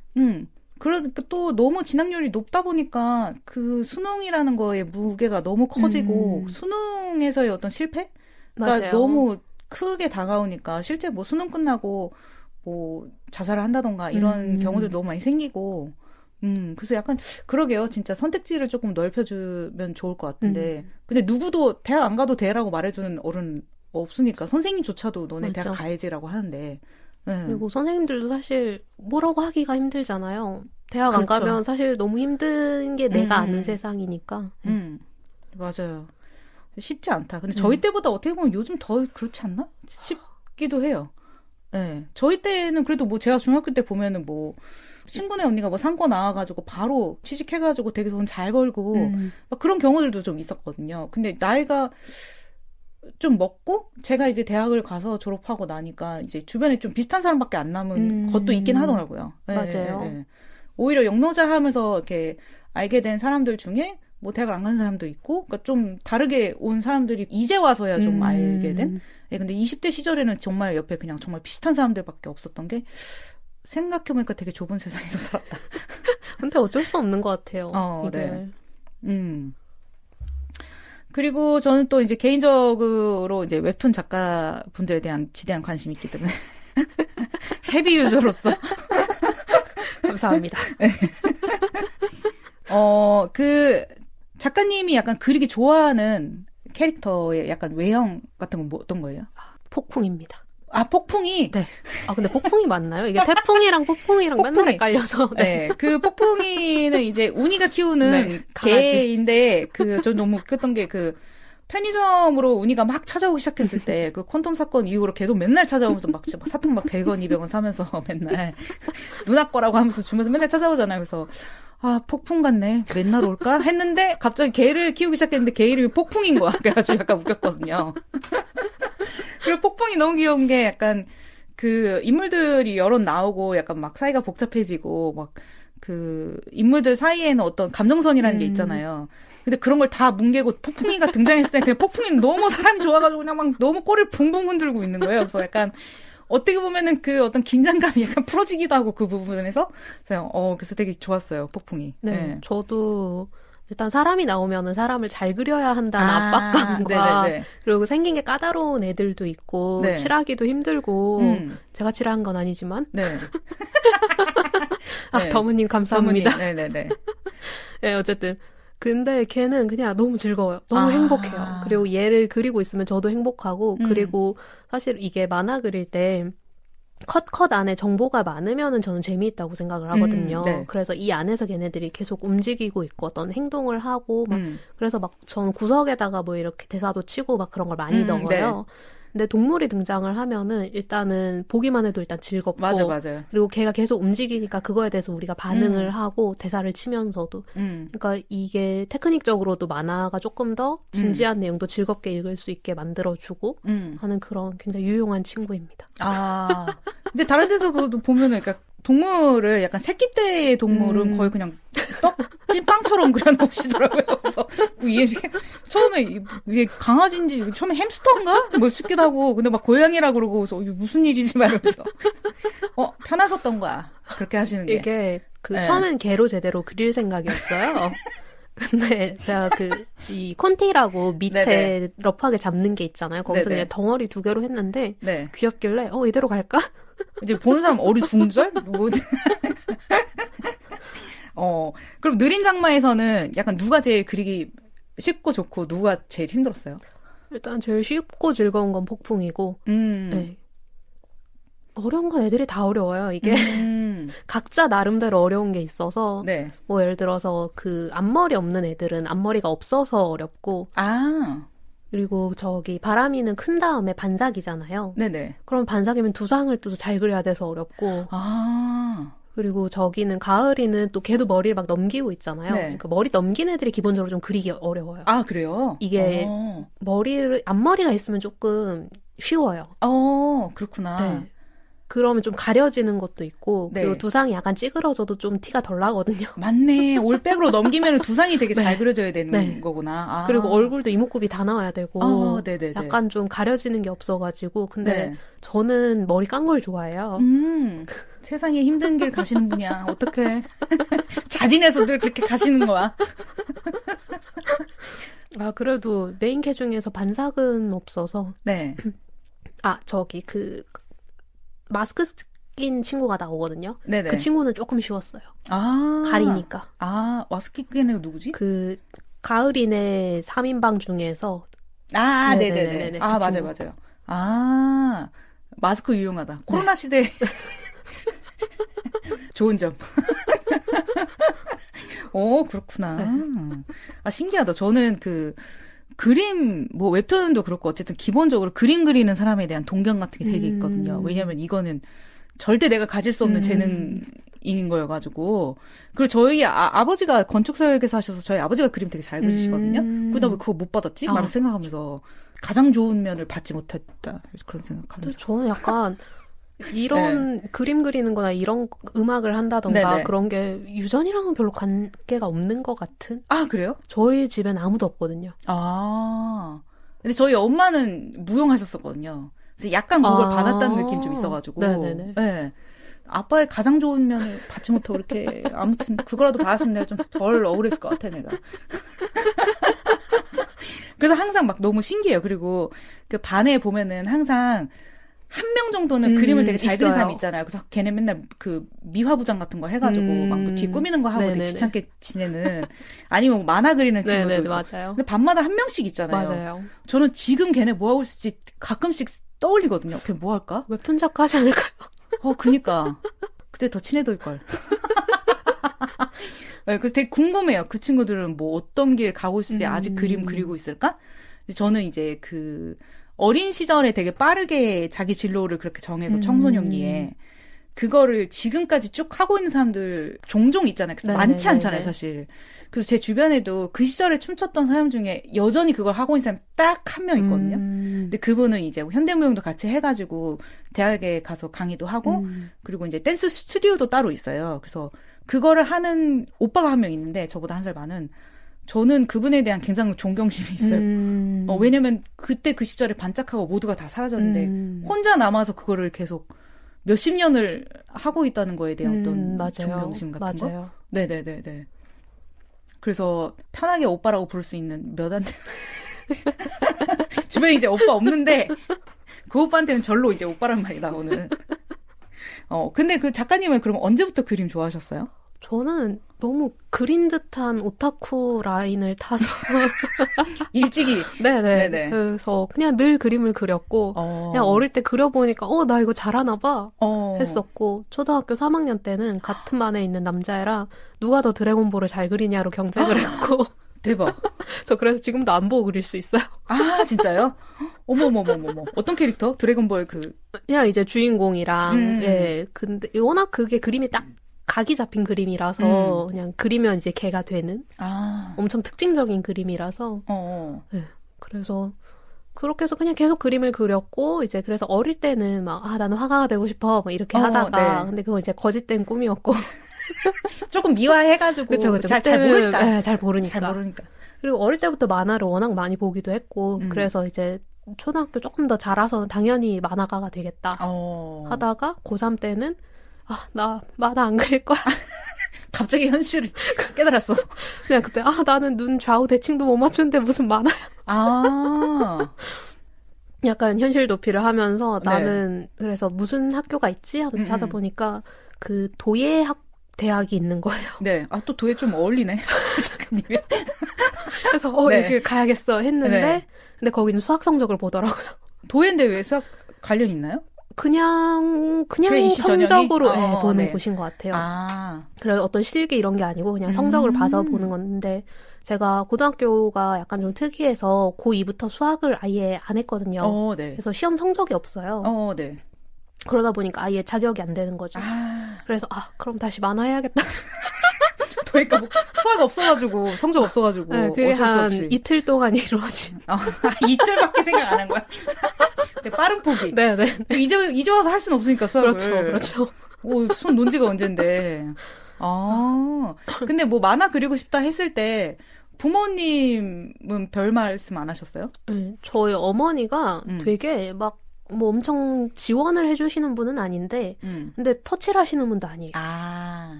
그러니까 또 너무 진학률이 높다 보니까 그 수능이라는 거의 무게가 너무 커지고 수능에서의 어떤 실패가 맞아요. 너무 크게 다가오니까 실제 뭐 수능 끝나고 뭐 자살을 한다던가 이런 경우도 너무 많이 생기고 그래서 약간 그러게요. 진짜 선택지를 조금 넓혀주면 좋을 것 같은데 근데 누구도 대학 안 가도 돼라고 말해주는 어른 없으니까 선생님조차도 너네 맞죠. 대학 가야지라고 하는데 그리고 선생님들도 사실 뭐라고 하기가 힘들잖아요. 대학 그렇죠. 안 가면 사실 너무 힘든 게 내가 아는 세상이니까. 맞아요. 쉽지 않다. 근데 저희 때보다 어떻게 보면 요즘 더 그렇지 않나? 같기도 해요. 네. 저희 때는 그래도 뭐 제가 중학교 때 보면은 뭐 친구네 언니가 뭐 상고 나와가지고 바로 취직해가지고 되게 돈 잘 벌고 막 그런 경우들도 좀 있었거든요. 근데 나이가 좀 먹고 제가 이제 대학을 가서 졸업하고 나니까 이제 주변에 좀 비슷한 사람밖에 안 남은 것도 있긴 하더라고요. 네, 맞아요. 네, 네. 오히려 영노자 하면서 이렇게 알게 된 사람들 중에 뭐 대학을 안 간 사람도 있고, 그러니까 좀 다르게 온 사람들이 이제 와서야 좀 알게 된. 예, 근데 20대 시절에는 정말 옆에 그냥 정말 비슷한 사람들밖에 없었던 게 생각해보니까 되게 좁은 세상에서 살았다. 근데 어쩔 수 없는 것 같아요. 이게. 네. 그리고 저는 또 이제 개인적으로 이제 웹툰 작가분들에 대한 지대한 관심이 있기 때문에 헤비 유저로서 감사합니다. 네. 그 작가님이 약간 그리기 좋아하는 캐릭터의 약간 외형 같은 건 뭐 어떤 거예요? 폭풍입니다. 아, 폭풍이? 네. 아, 근데 폭풍이 맞나요? 이게 태풍이랑 폭풍이랑 맨날 헷갈려서. 네. 그 폭풍이는 이제 운이가 키우는 개인데, 전 너무 웃겼던 게 편의점으로 운이가 막 찾아오기 시작했을 때, 그 퀀텀 사건 이후로 계속 맨날 찾아오면서 막 진짜 사탕 막 100원, 200원 사면서 맨날 누나 거라고 하면서 주면서 맨날 찾아오잖아요. 그래서 아, 폭풍 같네. 맨날 올까? 했는데 갑자기 개를 키우기 시작했는데 개 이름이 폭풍인 거야. 그래가지고 약간 웃겼거든요. 그리고 폭풍이 너무 귀여운 게 약간 인물들이 여럿 나오고 약간 막 사이가 복잡해지고 막 인물들 사이에는 어떤 감정선이라는 게 있잖아요. 근데 그런 걸 다 뭉개고 폭풍이가 등장했을 때 그냥 폭풍이는 너무 사람이 좋아가지고 그냥 막 너무 꼬리를 붕붕 흔들고 있는 거예요. 그래서 약간 어떻게 보면은 어떤 긴장감이 약간 풀어지기도 하고 그 부분에서 그래서 되게 좋았어요, 폭풍이. 네. 저도 일단 사람이 나오면은 사람을 잘 그려야 한다는 압박감과 네네네. 그리고 생긴 게 까다로운 애들도 있고 네. 칠하기도 힘들고 제가 칠한 건 아니지만 네. 네. 더무님 감사합니다. 네네네. 네, 어쨌든 근데 걔는 그냥 너무 즐거워요. 너무 행복해요. 그리고 얘를 그리고 있으면 저도 행복하고 그리고 사실 이게 만화 그릴 때 컷 안에 정보가 많으면은 저는 재미있다고 생각을 하거든요. 네. 그래서 이 안에서 걔네들이 계속 움직이고 있고 어떤 행동을 하고 막 그래서 막 전 구석에다가 뭐 이렇게 대사도 치고 막 그런 걸 많이 넣어요. 네. 근데 동물이 등장을 하면은 일단은 보기만 해도 일단 즐겁고 맞아요. 그리고 걔가 계속 움직이니까 그거에 대해서 우리가 반응을 하고 대사를 치면서도 그러니까 이게 테크닉적으로도 만화가 조금 더 진지한 내용도 즐겁게 읽을 수 있게 만들어주고 하는 그런 굉장히 유용한 친구입니다. 아 근데 다른 데서도 보면은 그러니까 동물을 약간 새끼 때의 동물은 거의 그냥 찐빵처럼 그려놓으시더라고요. 그래서 이게 처음에 이게 강아지인지 처음에 햄스터인가? 뭐 싶기도 하고 근데 막 고양이라 그러고 그래서 이게 무슨 일이지 말면서 편하셨던 거야. 그렇게 하시는 게. 이게 처음엔 개로 제대로 그릴 생각이었어요. 근데 제가 이 콘티라고 밑에 네네. 러프하게 잡는 게 있잖아요. 거기서 네네. 그냥 덩어리 2개로 했는데 네. 귀엽길래 이대로 갈까? 이제 보는 사람 어리둥절? 뭐지? 그럼 느린 장마에서는 약간 누가 제일 그리기 쉽고 좋고 누가 제일 힘들었어요? 일단 제일 쉽고 즐거운 건 폭풍이고 네. 어려운 건 애들이 다 어려워요. 이게 각자 나름대로 어려운 게 있어서 네. 뭐 예를 들어서 앞머리 없는 애들은 앞머리가 없어서 어렵고 그리고 바람이는 큰 다음에 반삭이잖아요. 네네. 그럼 반삭이면 두상을 또 잘 그려야 돼서 어렵고 그리고 저기는 가을이는 또 걔도 머리를 막 넘기고 있잖아요. 네. 그러니까 머리 넘긴 애들이 기본적으로 좀 그리기 어려워요. 아, 그래요? 이게 앞머리가 있으면 조금 쉬워요. 그렇구나. 네. 그러면 좀 가려지는 것도 있고 네. 그리고 두상이 약간 찌그러져도 좀 티가 덜 나거든요. 맞네. 올백으로 넘기면 두상이 되게 잘 그려져야 되는 거구나. 그리고 얼굴도 이목구비 다 나와야 되고 약간 좀 가려지는 게 없어가지고 근데 저는 머리 깐 걸 좋아해요. 세상에 힘든 길 가시는 분이야. 어떡해. 자진해서 늘 그렇게 가시는 거야. 그래도 메인 캐 중에서 반삭은 없어서 네. 마스크 낀 친구가 나오거든요. 네네. 그 친구는 조금 쉬웠어요. 가리니까. 마스크 낀 애가 누구지? 가을이네 3인방 중에서. 네네네. 맞아요. 마스크 유용하다. 코로나 시대. 좋은 점. 그렇구나. 신기하다. 저는 그림, 뭐 웹툰도 그렇고 어쨌든 기본적으로 그림 그리는 사람에 대한 동경 같은 게 되게 있거든요. 왜냐면 이거는 절대 내가 가질 수 없는 재능인 거여가지고. 그리고 저희 아버지가 건축 설계사 하셔서 저희 아버지가 그림 되게 잘 그리시거든요. 그러다 왜 그거 못 받았지? 말을 생각하면서 가장 좋은 면을 받지 못했다. 그런 생각하면서. 저는 약간 이런 네. 그림 그리는 거나 이런 음악을 한다던가 네네. 그런 게 유전이랑은 별로 관계가 없는 것 같은? 아, 그래요? 저희 집엔 아무도 없거든요. 아. 근데 저희 엄마는 무용하셨었거든요. 그래서 약간 그걸 받았다는 느낌이 좀 있어가지고. 네네네. 네. 아빠의 가장 좋은 면을 받지 못하고 이렇게 아무튼 그거라도 받았으면 내가 좀 덜 억울했을 것 같아, 내가. 그래서 항상 막 너무 신기해요. 그리고 그 반에 보면은 항상 한 명 정도는 그림을 되게 잘 그리는 사람이 있잖아요. 그래서 걔네 맨날 그 미화부장 같은 거 해가지고 막 뒤 꾸미는 거 하고 네네네. 되게 귀찮게 지내는 아니면 뭐 만화 그리는 친구들. 네네, 맞아요. 근데 밤마다 한 명씩 있잖아요. 맞아요. 저는 지금 걔네 뭐 하고 있을지 가끔씩 떠올리거든요. 걔 뭐 할까? 웹툰 작가 하지 않을까요? 그니까. 그때 더 친해질 걸. 네, 그래서 되게 궁금해요. 그 친구들은 뭐 어떤 길 가고 있을지 아직 그림 그리고 있을까? 저는 이제 그 어린 시절에 되게 빠르게 자기 진로를 그렇게 정해서 청소년기에 그거를 지금까지 쭉 하고 있는 사람들 종종 있잖아요. 많지 않잖아요, 사실. 그래서 제 주변에도 그 시절에 춤췄던 사람 중에 여전히 그걸 하고 있는 사람 딱 한 명 있거든요. 근데 그분은 이제 현대무용도 같이 해가지고 대학에 가서 강의도 하고 그리고 이제 댄스 스튜디오도 따로 있어요. 그래서 그거를 하는 오빠가 한 명 있는데 저보다 한 살 많은 저는 그분에 대한 굉장히 존경심이 있어요. 왜냐면 그때 그 시절에 반짝하고 모두가 다 사라졌는데 혼자 남아서 그거를 계속 몇십 년을 하고 있다는 거에 대한 어떤 맞아요. 존경심 같은 맞아요. 거. 네네네네. 그래서 편하게 오빠라고 부를 수 있는 몇 안 되는 주변에 이제 오빠 없는데 그 오빠한테는 절로 이제 오빠란 말이 나오는. 근데 그 작가님은 그럼 언제부터 그림 좋아하셨어요? 저는 너무 그린 듯한 오타쿠 라인을 타서 일찍이 네네. 그래서 그냥 늘 그림을 그렸고 그냥 어릴 때 그려보니까 나 이거 잘하나 봐 했었고 초등학교 3학년 때는 같은 반에 있는 남자애랑 누가 더 드래곤볼을 잘 그리냐로 경쟁을 했고 대박. 저 그래서 지금도 안 보고 그릴 수 있어요. 아 진짜요? 어머머머머머. 어떤 캐릭터? 드래곤볼 그냥 이제 주인공이랑 예 근데 워낙 그게 그림이 딱 각이 잡힌 그림이라서 그냥 그리면 이제 걔가 되는 엄청 특징적인 그림이라서 네, 그래서 그렇게 해서 그냥 계속 그림을 그렸고 이제 그래서 어릴 때는 막 나는 화가가 되고 싶어 뭐 이렇게 하다가 네. 근데 그건 이제 거짓된 꿈이었고 조금 미화해가지고 그쵸. 잘 모르니까 네, 잘 모르니까 그리고 어릴 때부터 만화를 워낙 많이 보기도 했고 그래서 이제 초등학교 조금 더 자라서는 당연히 만화가가 되겠다 하다가 고3 때는 나 만화 안 그릴 거야. 갑자기 현실을 깨달았어. 그냥 그때 나는 눈 좌우 대칭도 못 맞추는데 무슨 만화야. 약간 현실 도피를 하면서 나는 그래서 무슨 학교가 있지 하면서 찾아보니까 그 도예학 대학이 있는 거예요. 네. 또 도예 좀 어울리네. 작가님이. 그래서 여기 가야겠어 했는데 근데 거기는 수학 성적을 보더라고요. 도예인데 왜 수학 관련 있나요? 그냥 성적으로 보는 곳인 것 같아요. 그래서 어떤 실기 이런 게 아니고 그냥 성적을 봐서 보는 건데 제가 고등학교가 약간 좀 특이해서 고2부터 수학을 아예 안 했거든요. 네. 그래서 시험 성적이 없어요. 네. 그러다 보니까 아예 자격이 안 되는 거죠. 그래서 그럼 다시 만화 해야겠다. 그러니까 뭐 수학 없어가지고 성적 없어가지고 네, 그게 어쩔 수 없이 이틀 동안 이루어진. 이틀밖에 생각 안 한 거야. 빠른 포기. 네네. 이제 와서 할 수는 없으니까 수학을. 그렇죠. 손 논 지가 언젠데. 근데 뭐 만화 그리고 싶다 했을 때 부모님은 별 말씀 안 하셨어요? 네, 저희 어머니가 되게 막 뭐 엄청 지원을 해주시는 분은 아닌데 근데 터치를 하시는 분도 아니에요.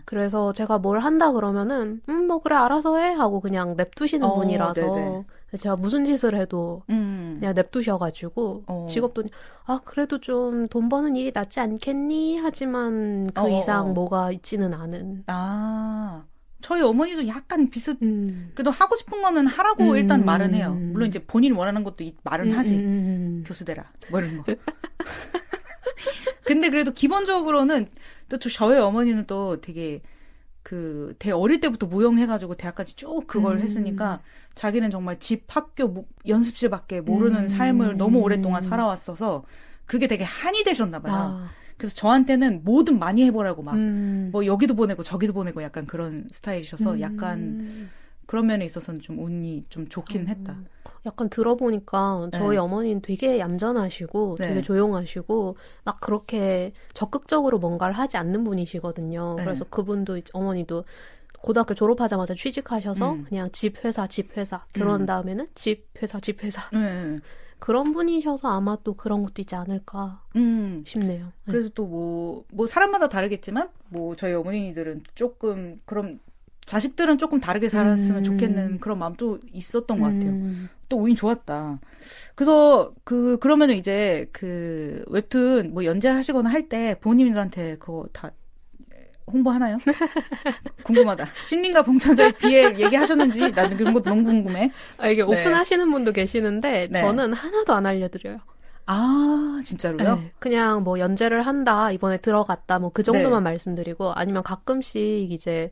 그래서 제가 뭘 한다 그러면은 뭐 그래 알아서 해 하고 그냥 냅두시는 분이라서 네네. 제가 무슨 짓을 해도 그냥 냅두셔가지고 직업도 그래도 좀 돈 버는 일이 낫지 않겠니? 하지만 그 이상 뭐가 있지는 않은. 저희 어머니도 약간 그래도 하고 싶은 거는 하라고 일단 말은 해요. 물론 이제 본인이 원하는 것도 말은 하지. 교수 되라. 뭐 이런 거. 근데 그래도 기본적으로는 또 저희 어머니는 또 되게 그 되게 어릴 때부터 무용해가지고 대학까지 쭉 그걸 했으니까 자기는 정말 집, 학교, 연습실밖에 모르는 삶을 너무 오랫동안 살아왔어서 그게 되게 한이 되셨나 봐요. 그래서 저한테는 뭐든 많이 해보라고 막 뭐 여기도 보내고 저기도 보내고 약간 그런 스타일이셔서 약간 그런 면에 있어서는 좀 운이 좀 좋긴 했다. 약간 들어보니까 저희 어머니는 되게 얌전하시고 되게 조용하시고 막 그렇게 적극적으로 뭔가를 하지 않는 분이시거든요. 그래서 그분도 어머니도 고등학교 졸업하자마자 취직하셔서 그냥 집 회사 결혼한 다음에는 집 회사 그런 분이셔서 아마 또 그런 것도 있지 않을까 싶네요. 그래서 또 뭐 사람마다 다르겠지만 뭐 저희 어머니들은 조금 그럼 자식들은 조금 다르게 살았으면 좋겠는 그런 마음도 있었던 것 같아요. 또 운이 좋았다. 그래서 그러면은 이제 그 웹툰 뭐 연재하시거나 할 때 부모님들한테 그거 다 홍보하나요? 궁금하다. 신림과 봉천사의 비애 얘기하셨는지 나는 그런 것도 너무 궁금해. 이게 오픈하시는 분도 계시는데 저는 하나도 안 알려드려요. 아, 진짜로요? 네, 그냥 뭐 연재를 한다, 이번에 들어갔다, 뭐 그 정도만 말씀드리고, 아니면 가끔씩 이제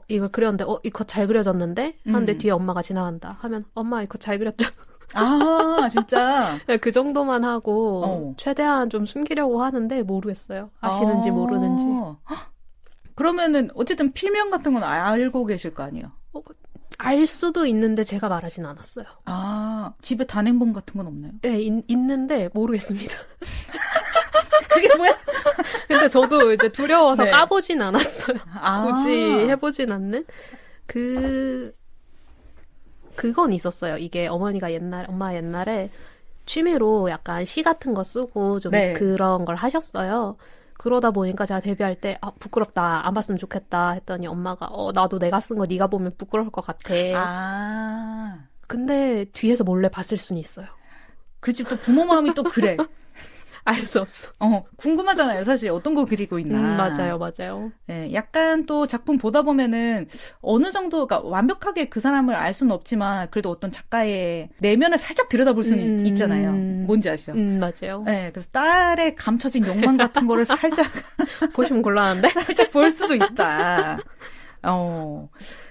이걸 그렸는데 이거 잘 그려졌는데 하는데 뒤에 엄마가 지나간다 하면 엄마 이거 잘 그렸죠. 아, 진짜? 네, 그 정도만 하고 최대한 좀 숨기려고 하는데 모르겠어요. 아시는지 모르는지. 그러면은 어쨌든 필명 같은 건 알고 계실 거 아니에요? 알 수도 있는데 제가 말하진 않았어요. 아, 집에 단행본 같은 건 없나요? 네, 있는데 모르겠습니다. 그게 뭐야? 근데 저도 이제 두려워서 까보진 않았어요. 굳이 해보진 않는? 그건 있었어요. 이게 엄마 옛날에 취미로 약간 시 같은 거 쓰고 좀 그런 걸 하셨어요. 그러다 보니까 제가 데뷔할 때 부끄럽다, 안 봤으면 좋겠다 했더니 엄마가 나도 내가 쓴 거 네가 보면 부끄러울 것 같아. 근데 뒤에서 몰래 봤을 수는 있어요. 그 집 또 부모 마음이 또 그래. 알 수 없어. 궁금하잖아요. 사실 어떤 거 그리고 있나. 맞아요. 네, 약간 또 작품 보다 보면은 어느 정도, 그러니까 완벽하게 그 사람을 알 수는 없지만 그래도 어떤 작가의 내면을 살짝 들여다볼 수는 있잖아요. 뭔지 아시죠? 맞아요. 네, 그래서 딸의 감춰진 욕망 같은 거를 살짝 보시면 곤란한데? 살짝 볼 수도 있다.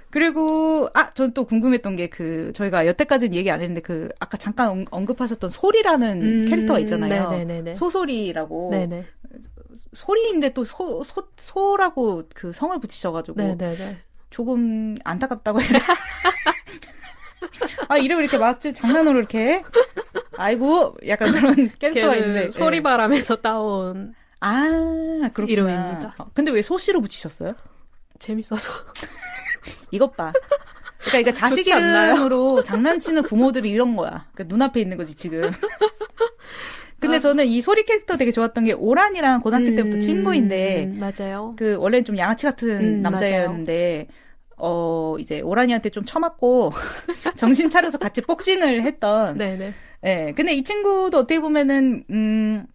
그리고 전 또 궁금했던 게 저희가 여태까지는 얘기 안 했는데 아까 잠깐 언급하셨던 소리라는 캐릭터가 있잖아요. 네네네네. 소소리라고. 네네. 소리인데 또 소라고 그 성을 붙이셔가지고. 네네네. 조금 안타깝다고 해야 되나? 이름을 이렇게 막 장난으로 이렇게. 아이고, 약간 그런 캐릭터가 있는데. 소리바람에서 따온. 그렇구나. 이름입니다. 근데 왜 소씨로 붙이셨어요? 재밌어서. 이것 봐. 그러니까 자식 이름으로 장난치는 부모들이 이런 거야. 그러니까 눈앞에 있는 거지, 지금. 근데 저는 이 소리 캐릭터 되게 좋았던 게 오란이랑 고등학교 때부터 친구인데. 맞아요. 원래는 좀 양아치 같은 남자였는데, 이제 오란이한테 좀 처맞고, 정신 차려서 같이 복싱을 했던. 네네. 네. 근데 이 친구도 어떻게 보면은,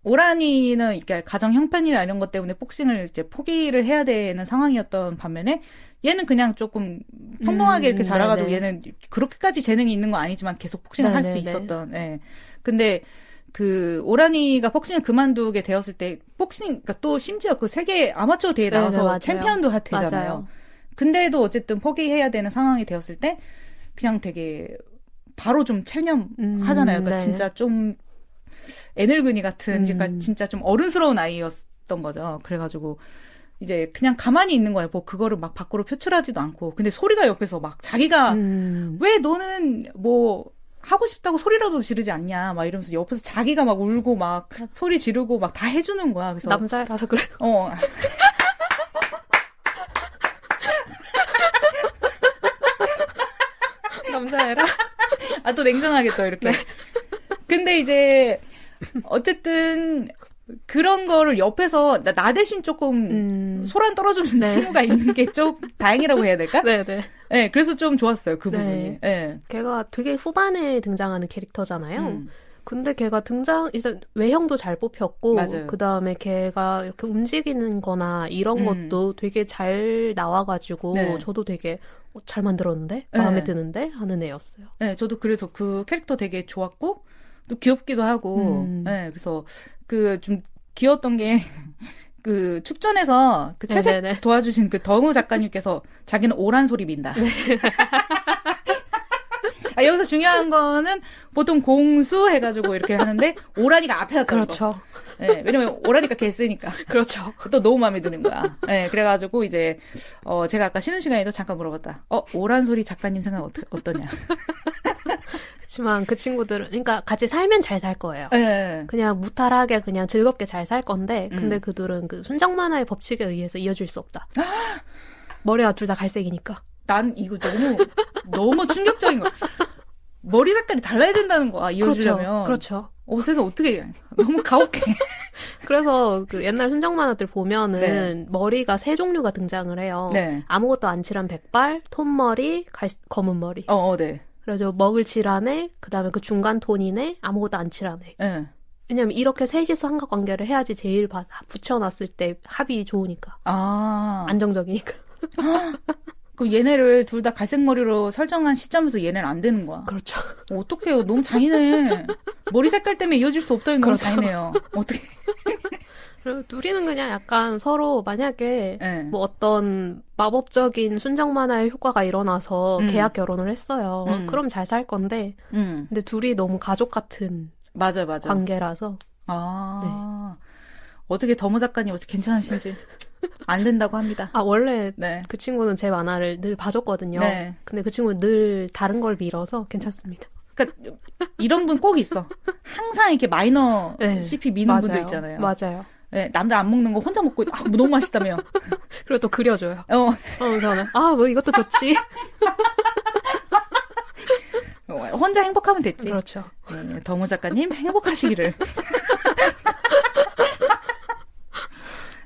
오란이는 이렇게 가정 형편이나 이런 것 때문에 복싱을 이제 포기를 해야 되는 상황이었던 반면에 얘는 그냥 조금 평범하게 이렇게 자라가지고 얘는 그렇게까지 재능이 있는 건 아니지만 계속 복싱을 할 수 있었던. 예. 근데 오란이가 복싱을 그만두게 되었을 때 그러니까 또 심지어 그 세계 아마추어 대회에 나와서 챔피언도 되잖아요. 맞아요. 근데도 어쨌든 포기해야 되는 상황이 되었을 때 그냥 되게 바로 좀 체념하잖아요. 그러니까 진짜 좀 애늙은이 같은, 그러니까 진짜 좀 어른스러운 아이였던 거죠. 그래가지고, 이제 그냥 가만히 있는 거예요. 뭐, 그거를 막 밖으로 표출하지도 않고. 근데 소리가 옆에서 막 자기가, 왜 너는 뭐, 하고 싶다고 소리라도 지르지 않냐. 막 이러면서 옆에서 자기가 막 울고 막 소리 지르고 막 다 해주는 거야. 그래서. 남자라서 그래요. 남자애라? 또 냉정하게 또 이렇게. 네. 근데 이제, 어쨌든, 그런 거를 옆에서, 나 대신 조금, 소란 떨어주는 친구가 있는 게 좀 다행이라고 해야 될까? 네네. 네, 그래서 좀 좋았어요, 그 부분이. 네. 걔가 되게 후반에 등장하는 캐릭터잖아요. 근데 걔가 일단 외형도 잘 뽑혔고, 그 다음에 걔가 이렇게 움직이는 거나 이런 것도 되게 잘 나와가지고, 저도 되게 잘 만들었는데? 마음에 드는데? 하는 애였어요. 네, 저도 그래서 그 캐릭터 되게 좋았고, 또 귀엽기도 하고, 네, 그래서 좀 귀여웠던 게, 그 축전에서 그 채색 네네네. 도와주신 그 더무 작가님께서 자기는 오란 소리 빈다. 네. 아, 여기서 중요한 거는 보통 공수 해가지고 이렇게 하는데 오라니가 앞에 놨다는 그렇죠. 거. 네, 왜냐면 오라니까 개 쓰니까. 그렇죠. 또 너무 마음에 드는 거야. 네, 그래가지고 이제 제가 아까 쉬는 시간에도 잠깐 물어봤다. 오란 소리 작가님 생각 어떠냐? 그렇지만 그 친구들은 그러니까 같이 살면 잘 살 거예요. 네. 그냥 무탈하게 그냥 즐겁게 잘 살 건데 근데 그들은 그 순정 만화의 법칙에 의해서 이어질 수 없다. 머리가 둘 다 갈색이니까. 난 이거 너무 충격적인 거야. 머리 색깔이 달라야 된다는 거야, 이어지려면. 그렇죠. 옷에서 어떻게, 너무 가혹해. 그래서 그 옛날 순정 만화들 보면은 네. 머리가 세 종류가 등장을 해요. 네. 아무것도 안 칠한 백발, 톤머리, 검은 머리. 네. 그래서 먹을 칠한 애, 그 다음에 그 중간 톤인 애, 아무것도 안 칠한 애. 네. 왜냐면 이렇게 셋이서 삼각관계를 해야지 제일 붙여놨을 때 합이 좋으니까. 안정적이니까. 그럼 얘네를 둘 다 갈색 머리로 설정한 시점에서 얘네는 안 되는 거야. 그렇죠. 어떡해요. 너무 잔인해. 머리 색깔 때문에 이어질 수 없다니 너무 그렇죠. 잔인해요. 어떻게. 그리고 둘이는 그냥 약간 서로 만약에 네. 뭐 어떤 마법적인 순정 만화의 효과가 일어나서 계약 결혼을 했어요. 그럼 잘 살 건데 근데 둘이 너무 가족 같은 맞아. 관계라서 네. 어떻게 더모 작가님 어떻게 괜찮으신지 안 된다고 합니다. 원래 네. 그 친구는 제 만화를 늘 봐줬거든요. 네. 근데 그 친구는 늘 다른 걸 밀어서 괜찮습니다. 그러니까 이런 분 꼭 있어. 항상 이렇게 마이너 네. CP 미는 맞아요. 분들 있잖아요. 맞아요. 네, 남들 안 먹는 거 혼자 먹고 너무 맛있다며. 그리고 또 그려줘요. 저는 뭐 이것도 좋지. 혼자 행복하면 됐지. 그렇죠. 네, 더모 작가님 행복하시기를.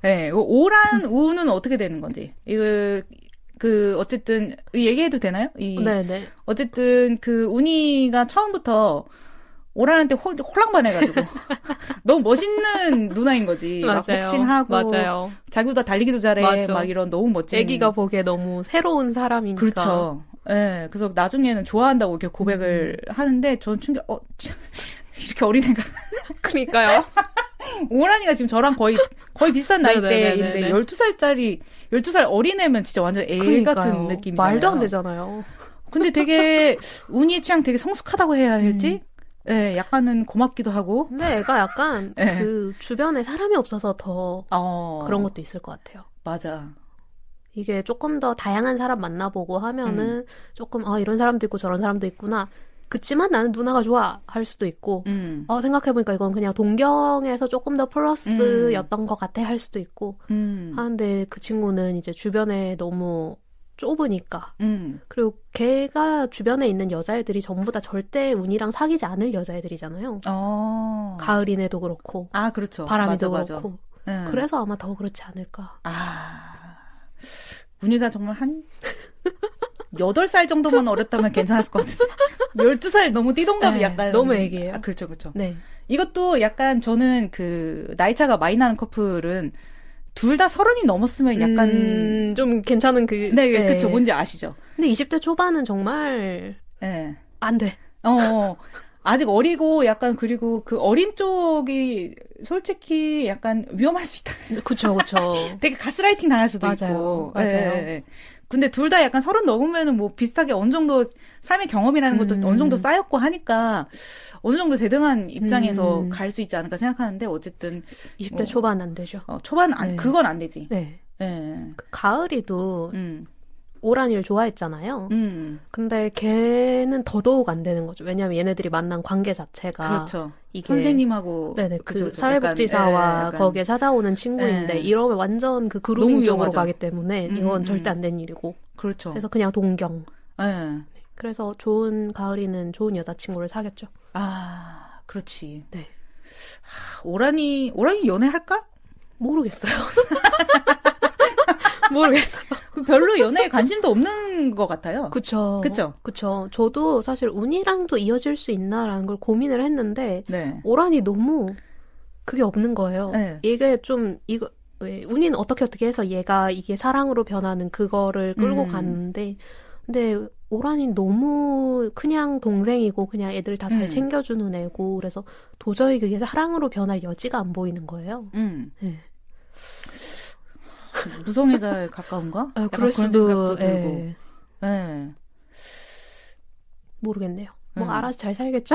네, 오란 우는 어떻게 되는 건지. 어쨌든, 얘기해도 되나요? 네네. 어쨌든, 운이가 처음부터 오란한테 홀랑반해가지고. 너무 멋있는 누나인 거지. 맞아요. 막 복싱하고. 맞아요. 자기보다 달리기도 잘해. 맞아. 막 이런 너무 멋진. 애기가 보기에 너무 새로운 사람이니까. 그렇죠. 예. 네, 그래서 나중에는 좋아한다고 이렇게 고백을 하는데, 저는 이렇게 어린애가. 그러니까요. 오란이가 지금 저랑 거의 비슷한 나이대인데, 네네네네. 12살 어린애면 진짜 완전 애 그러니까요. 같은 느낌이잖아요. 말도 안 되잖아요. 근데 되게, 운이의 취향 되게 성숙하다고 해야 할지? 예, 약간은 고맙기도 하고. 근데 애가 약간 네. 그 주변에 사람이 없어서 더 그런 것도 있을 것 같아요. 맞아. 이게 조금 더 다양한 사람 만나보고 하면은 조금 이런 사람도 있고 저런 사람도 있구나. 그치만 나는 누나가 좋아 할 수도 있고 생각해보니까 이건 그냥 동경에서 조금 더 플러스였던 것 같아 할 수도 있고 하는데 그 친구는 이제 주변에 너무 좁으니까 그리고 걔가 주변에 있는 여자애들이 전부 다 절대 운이랑 사귀지 않을 여자애들이잖아요. 가을이네도 그렇고 그렇죠. 바람이도 맞아. 그렇고 그래서 아마 더 그렇지 않을까. 운이가 정말 한 8살 정도만 어렸다면 괜찮았을 것 같은데 12살 너무 띠동갑이 네, 약간 너무 애기예요. 그렇죠. 네. 이것도 약간 저는 나이 차가 많이 나는 커플은 둘 다 30이 넘었으면 약간 좀 괜찮은 네, 그쵸. 뭔지 아시죠? 근데 20대 초반은 정말 네. 안 돼. 아직 어리고 약간 그리고 그 어린 쪽이 솔직히 약간 위험할 수 있다. 그쵸. 되게 가스라이팅 당할 수도 맞아요. 있고. 네. 근데 둘 다 약간 30 넘으면은 뭐 비슷하게 어느 정도 삶의 경험이라는 것도 어느 정도 쌓였고 하니까 어느 정도 대등한 입장에서 갈 수 있지 않을까 생각하는데 어쨌든 20대 초반 안 되죠. 초반 네. 그건 안 되지. 네. 네. 그 가을이도 오란이를 좋아했잖아요. 근데 걔는 더더욱 안 되는 거죠. 왜냐하면 얘네들이 만난 관계 자체가 그렇죠. 이게 선생님하고 네네 그쵸. 사회복지사와 약간, 거기에 찾아오는 친구인데 이러면 완전 그 그루밍 쪽으로 가기 때문에 이건 절대 안 된 일이고. 그렇죠. 그래서 그냥 동경. 네. 그래서 좋은 가을이는 좋은 여자친구를 사귀었죠. 그렇지. 네. 오란이 연애할까? 모르겠어요. 모르겠어요. 별로 연애에 관심도 없는 것 같아요. 그쵸. 저도 사실 운이랑도 이어질 수 있나라는 걸 고민을 했는데, 네. 오란이 너무 그게 없는 거예요. 네. 이게 좀, 운이는 어떻게 해서 얘가 이게 사랑으로 변하는 그거를 끌고 갔는데, 근데 오란이 너무 그냥 동생이고, 그냥 애들 다 잘 챙겨주는 애고, 그래서 도저히 그게 사랑으로 변할 여지가 안 보이는 거예요. 네. 무성애자에 가까운가? 그럴 수도. 들고. 네. 모르겠네요. 뭐 알아서 잘 살겠죠?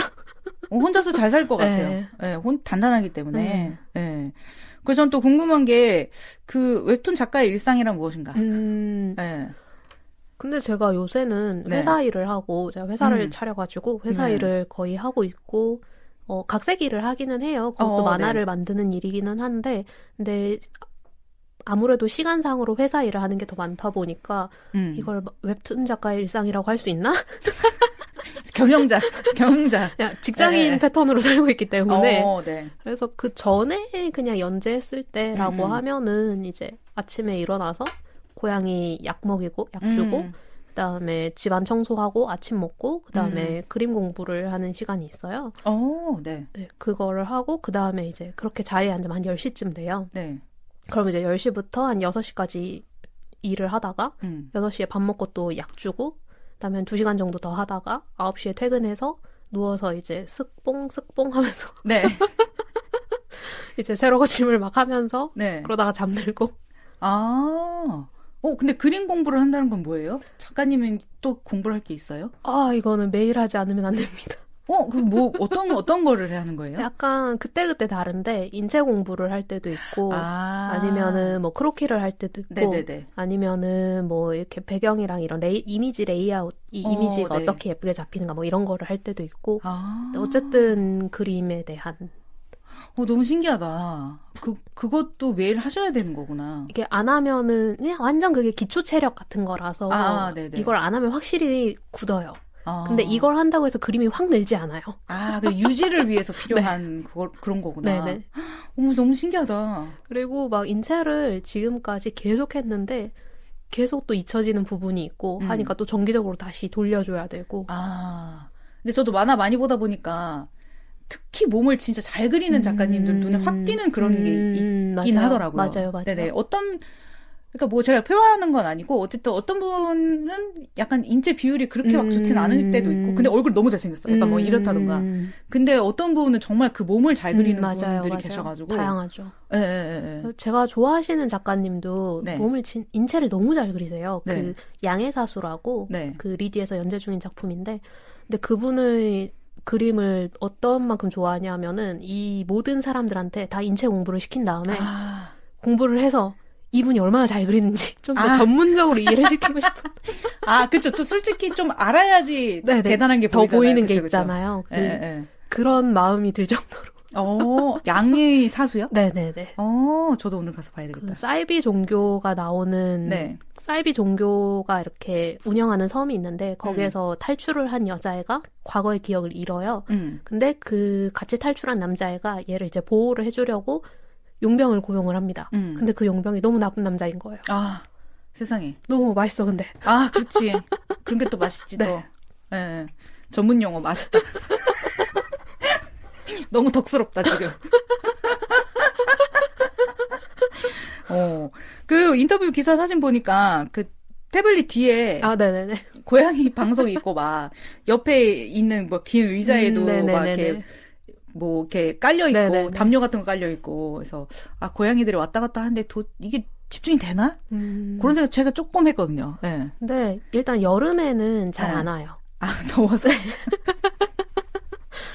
혼자서 잘 살 것 같아요. 네, 단단하기 때문에. 네. 그래서 전 또 궁금한 게 그 웹툰 작가의 일상이란 무엇인가? 네. 근데 제가 요새는 회사 일을 하고 제가 회사를 차려가지고 회사 일을 거의 하고 있고 각색 일을 하기는 해요. 그것도 만화를 만드는 일이기는 한데 근데 아무래도 시간상으로 회사 일을 하는 게 더 많다 보니까 이걸 웹툰 작가의 일상이라고 할 수 있나? 경영자. 직장인 패턴으로 살고 있기 때문에. 네. 그래서 그 전에 그냥 연재했을 때라고 하면은 이제 아침에 일어나서 고양이 약 먹이고, 약 주고, 그 다음에 집안 청소하고 아침 먹고, 그 다음에 그림 공부를 하는 시간이 있어요. 네. 네. 그거를 하고, 그 다음에 이제 그렇게 자리에 앉으면 한 10시쯤 돼요. 네. 그럼 이제 10시부터 한 6시까지 일을 하다가 6시에 밥 먹고 또 약 주고 그다음에 한 2시간 정도 더 하다가 9시에 퇴근해서 누워서 이제 쓱뽕 하면서 네. 이제 새로 고침을 막 하면서 그러다가 잠들고 근데 그림 공부를 한다는 건 뭐예요? 작가님은 또 공부를 할 게 있어요? 이거는 매일 하지 않으면 안 됩니다. 어떤 거를 해야 하는 거예요? 약간 그때그때 다른데, 인체 공부를 할 때도 있고, 아니면은 뭐 크로키를 할 때도 있고, 네네네. 아니면은 뭐 이렇게 배경이랑 이런 이미지 레이아웃, 이 이미지가 어떻게 예쁘게 잡히는가 뭐 이런 거를 할 때도 있고, 어쨌든 그림에 대한. 너무 신기하다. 그것도 매일 하셔야 되는 거구나. 이게 안 하면은, 그냥 완전 그게 기초 체력 같은 거라서, 이걸 안 하면 확실히 굳어요. 근데 이걸 한다고 해서 그림이 확 늘지 않아요. 그 유지를 위해서 필요한 그런 거구나. 네네. 너무 신기하다. 그리고 막 인체를 지금까지 계속 했는데 계속 또 잊혀지는 부분이 있고 하니까 또 정기적으로 다시 돌려줘야 되고. 근데 저도 만화 많이 보다 보니까 특히 몸을 진짜 잘 그리는 작가님들 눈에 확 띄는 그런 게 있긴 하더라고요. 맞아요. 네네. 그러니까 뭐 제가 표현하는 건 아니고 어쨌든 어떤 분은 약간 인체 비율이 그렇게 막 좋지는 않을 때도 있고 근데 얼굴 너무 잘생겼어. 약간 뭐 이렇다던가. 근데 어떤 분은 정말 그 몸을 잘 그리는 분들이 계셔가지고 다양하죠. 네. 제가 좋아하시는 작가님도 인체를 너무 잘 그리세요. 그 양해사수라고 그 리디에서 연재 중인 작품인데 근데 그분의 그림을 어떤 만큼 좋아하냐면은 이 모든 사람들한테 다 인체 공부를 시킨 다음에 공부를 해서 이분이 얼마나 잘 그리는지 좀 더 전문적으로 이해를 시키고 싶은. 그렇죠. 또 솔직히 좀 알아야지 대단한 게 더 보이는 게 있잖아요. 그런 마음이 들 정도로. 양의 사수요? 네네네. 저도 오늘 가서 봐야 되겠다. 그 사이비 종교가 나오는 사이비 종교가 이렇게 운영하는 섬이 있는데 거기에서 탈출을 한 여자애가 과거의 기억을 잃어요. 근데 그 같이 탈출한 남자애가 얘를 이제 보호를 해주려고 용병을 고용을 합니다. 근데 그 용병이 너무 나쁜 남자인 거예요. 세상에. 너무 맛있어, 근데. 그렇지. 그런 게 또 맛있지, 또. 네. 전문 용어 맛있다. 너무 덕스럽다, 지금. 그 인터뷰 기사 사진 보니까 그 태블릿 뒤에 네네네. 고양이 방석이 있고 막 옆에 있는 뭐 긴 의자에도 막 이렇게 뭐 이렇게 깔려 있고 네네네. 담요 같은 거 깔려 있고 그래서 고양이들이 왔다 갔다 하는데 이게 집중이 되나? 그런 생각 제가 조금 했거든요. 네. 근데 일단 여름에는 잘 안 와요. 더워서.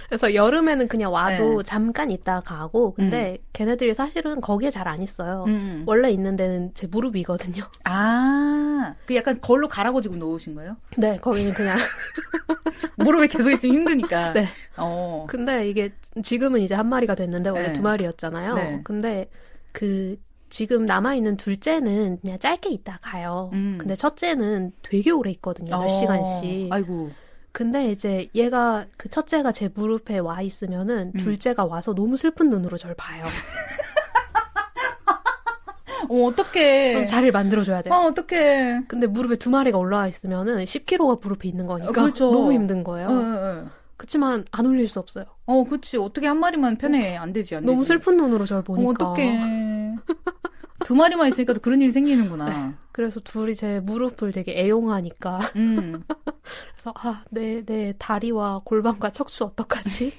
그래서 여름에는 그냥 와도 잠깐 있다가 가고 근데 걔네들이 사실은 거기에 잘 안 있어요. 원래 있는 데는 제 무릎이거든요. 그 약간 걸로 갈아가지고 놓으신 거예요? 네, 거기는 그냥 무릎에 계속 있으면 힘드니까. 네. 근데 이게 지금은 이제 한 마리가 됐는데 원래 2마리였잖아요. 네. 근데 그 지금 남아있는 둘째는 그냥 짧게 있다 가요. 근데 첫째는 되게 오래 있거든요. 몇 시간씩. 아이고. 근데 이제 얘가 그 첫째가 제 무릎에 와 있으면은 둘째가 와서 너무 슬픈 눈으로 저를 봐요. 어떡해. 그럼 자리를 만들어줘야 돼요. 어떡해. 근데 무릎에 2마리가 올라와 있으면은 10kg가 무릎에 있는 거니까 그렇죠. 너무 힘든 거예요. 그치만 안 올릴 수 없어요. 그치. 어떻게 한 마리만 편해. 안 되지. 너무 슬픈 눈으로 저를 보니까. 어떡해. 2마리만 있으니까 또 그런 일이 생기는구나. 네. 그래서 둘이 제 무릎을 되게 애용하니까. 그래서 내 다리와 골반과 척추 어떡하지?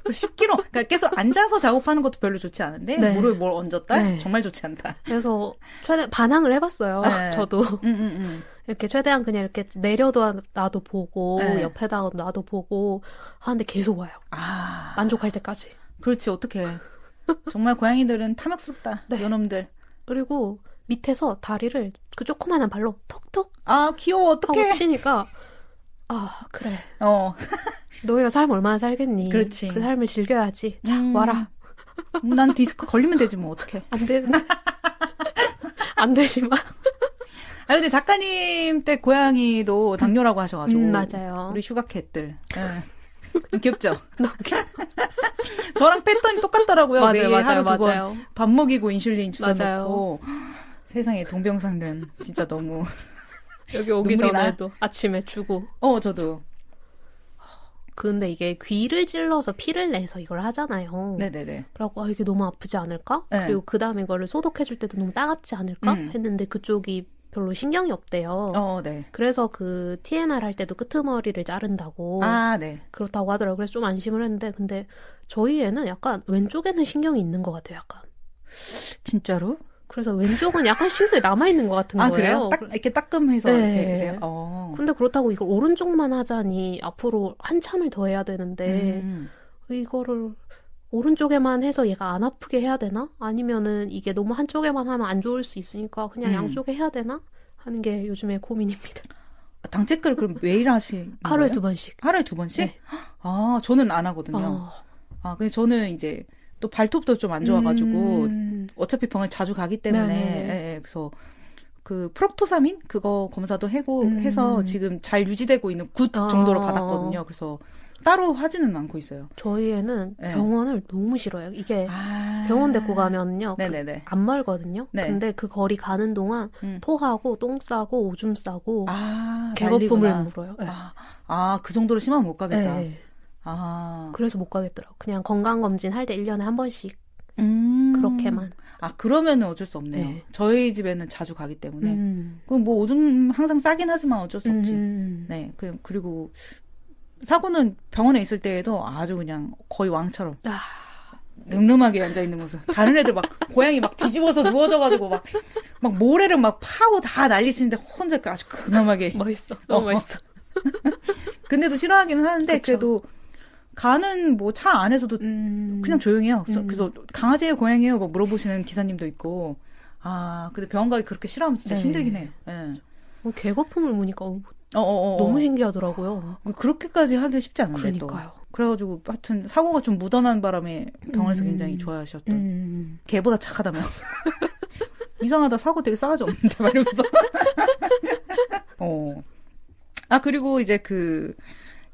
10kg. 그러니까 계속 앉아서 작업하는 것도 별로 좋지 않은데 네. 무릎에 뭘 얹었다? 정말 좋지 않다. 그래서 최대 반항을 해봤어요. 저도. 이렇게 최대한 그냥 이렇게 내려도 놔도 보고 옆에다가 놔도 보고 하는데 계속 와요. 만족할 때까지. 그렇지 어떡해. 정말 고양이들은 탐욕스럽다. 요놈들. 그리고 밑에서 다리를 그 조그만한 발로 톡톡. 귀여워 어떡해. 하고 치니까 그래. 너희가 삶 얼마나 살겠니? 그렇지. 그 삶을 즐겨야지. 자 와라. 난 디스크 걸리면 되지 뭐 어떡해. 안 되는데. 안 되지만. 근데 작가님 때 고양이도 당뇨라고 하셔가지고. 맞아요. 우리 슈가캣들. 귀엽죠? 너무 귀여워. 저랑 패턴이 똑같더라고요. 매일 하루 2번 밥 먹이고 인슐린 주사 먹고. 세상에 동병상련. 진짜 너무. 여기 오기 전에도 아침에 주고. 저도. 근데 이게 귀를 찔러서 피를 내서 이걸 하잖아요. 네네네. 그래갖고 이게 너무 아프지 않을까? 그리고 그 다음에 이거를 소독해줄 때도 너무 따갑지 않을까? 했는데 그쪽이 별로 신경이 없대요. 네. 그래서 그 TNR 할 때도 끄트머리를 자른다고. 네. 그렇다고 하더라고요. 그래서 좀 안심을 했는데, 근데 저희 애는 약간 왼쪽에는 신경이 있는 것 같아요, 약간. 진짜로? 그래서 왼쪽은 약간 신경이 남아있는 것 같은 거예요. 그래요? 이렇게 따끔해서. 네. 이렇게. 근데 그렇다고 이걸 오른쪽만 하자니 앞으로 한참을 더 해야 되는데, 이거를 오른쪽에만 해서 얘가 안 아프게 해야 되나? 아니면은 이게 너무 한쪽에만 하면 안 좋을 수 있으니까 그냥 양쪽에 해야 되나? 하는 게 요즘의 고민입니다. 당체크를 그럼 매일 하시는 하루에 거예요? 2번씩. 하루에 2번씩? 네. 저는 안 하거든요. 근데 저는 이제 또 발톱도 좀 안 좋아가지고 어차피 병을 자주 가기 때문에 그래서 그 프록토사민 그거 검사도 해서 지금 잘 유지되고 있는 굿 정도로 받았거든요. 그래서 따로 하지는 않고 있어요. 저희 애는 병원을 너무 싫어요. 이게 병원 데리고 가면요. 안 멀거든요. 근데 그 거리 가는 동안 토하고 똥 싸고 오줌 싸고 개거품을 물어요. 그 정도로 심하면 못 가겠다. 그래서 못 가겠더라고요. 그냥 건강검진 할 때 1년에 한 번씩 그렇게만. 그러면은 어쩔 수 없네요. 저희 집에는 자주 가기 때문에. 그럼 뭐 오줌 항상 싸긴 하지만 어쩔 수 없지. 네. 그리고 사고는 병원에 있을 때에도 아주 그냥 거의 왕처럼 늠름하게 앉아있는 모습. 다른 애들 막 고양이 막 뒤집어서 누워져가지고 막 모래를 막 파고 다 난리치는데 혼자 아주 근엄하게. 멋있어. 너무 멋있어. 근데도 싫어하기는 하는데 그쵸. 그래도 가는 뭐 차 안에서도 그냥 조용해요. 그래서 강아지예요, 고양이예요? 뭐 물어보시는 기사님도 있고. 근데 병원 가기 그렇게 싫어하면 진짜 힘들긴 해요. 네. 개거품을 무니까 너무 신기하더라고요. 그렇게까지 하기 쉽지 않은데 그러니까요. 또. 그래가지고 하여튼 사고가 좀 묻어난 바람에 병원에서 굉장히 좋아하셨던. 걔보다 착하다며. 이상하다, 사고 되게 싸가지 없는데 말이면서. 그리고 이제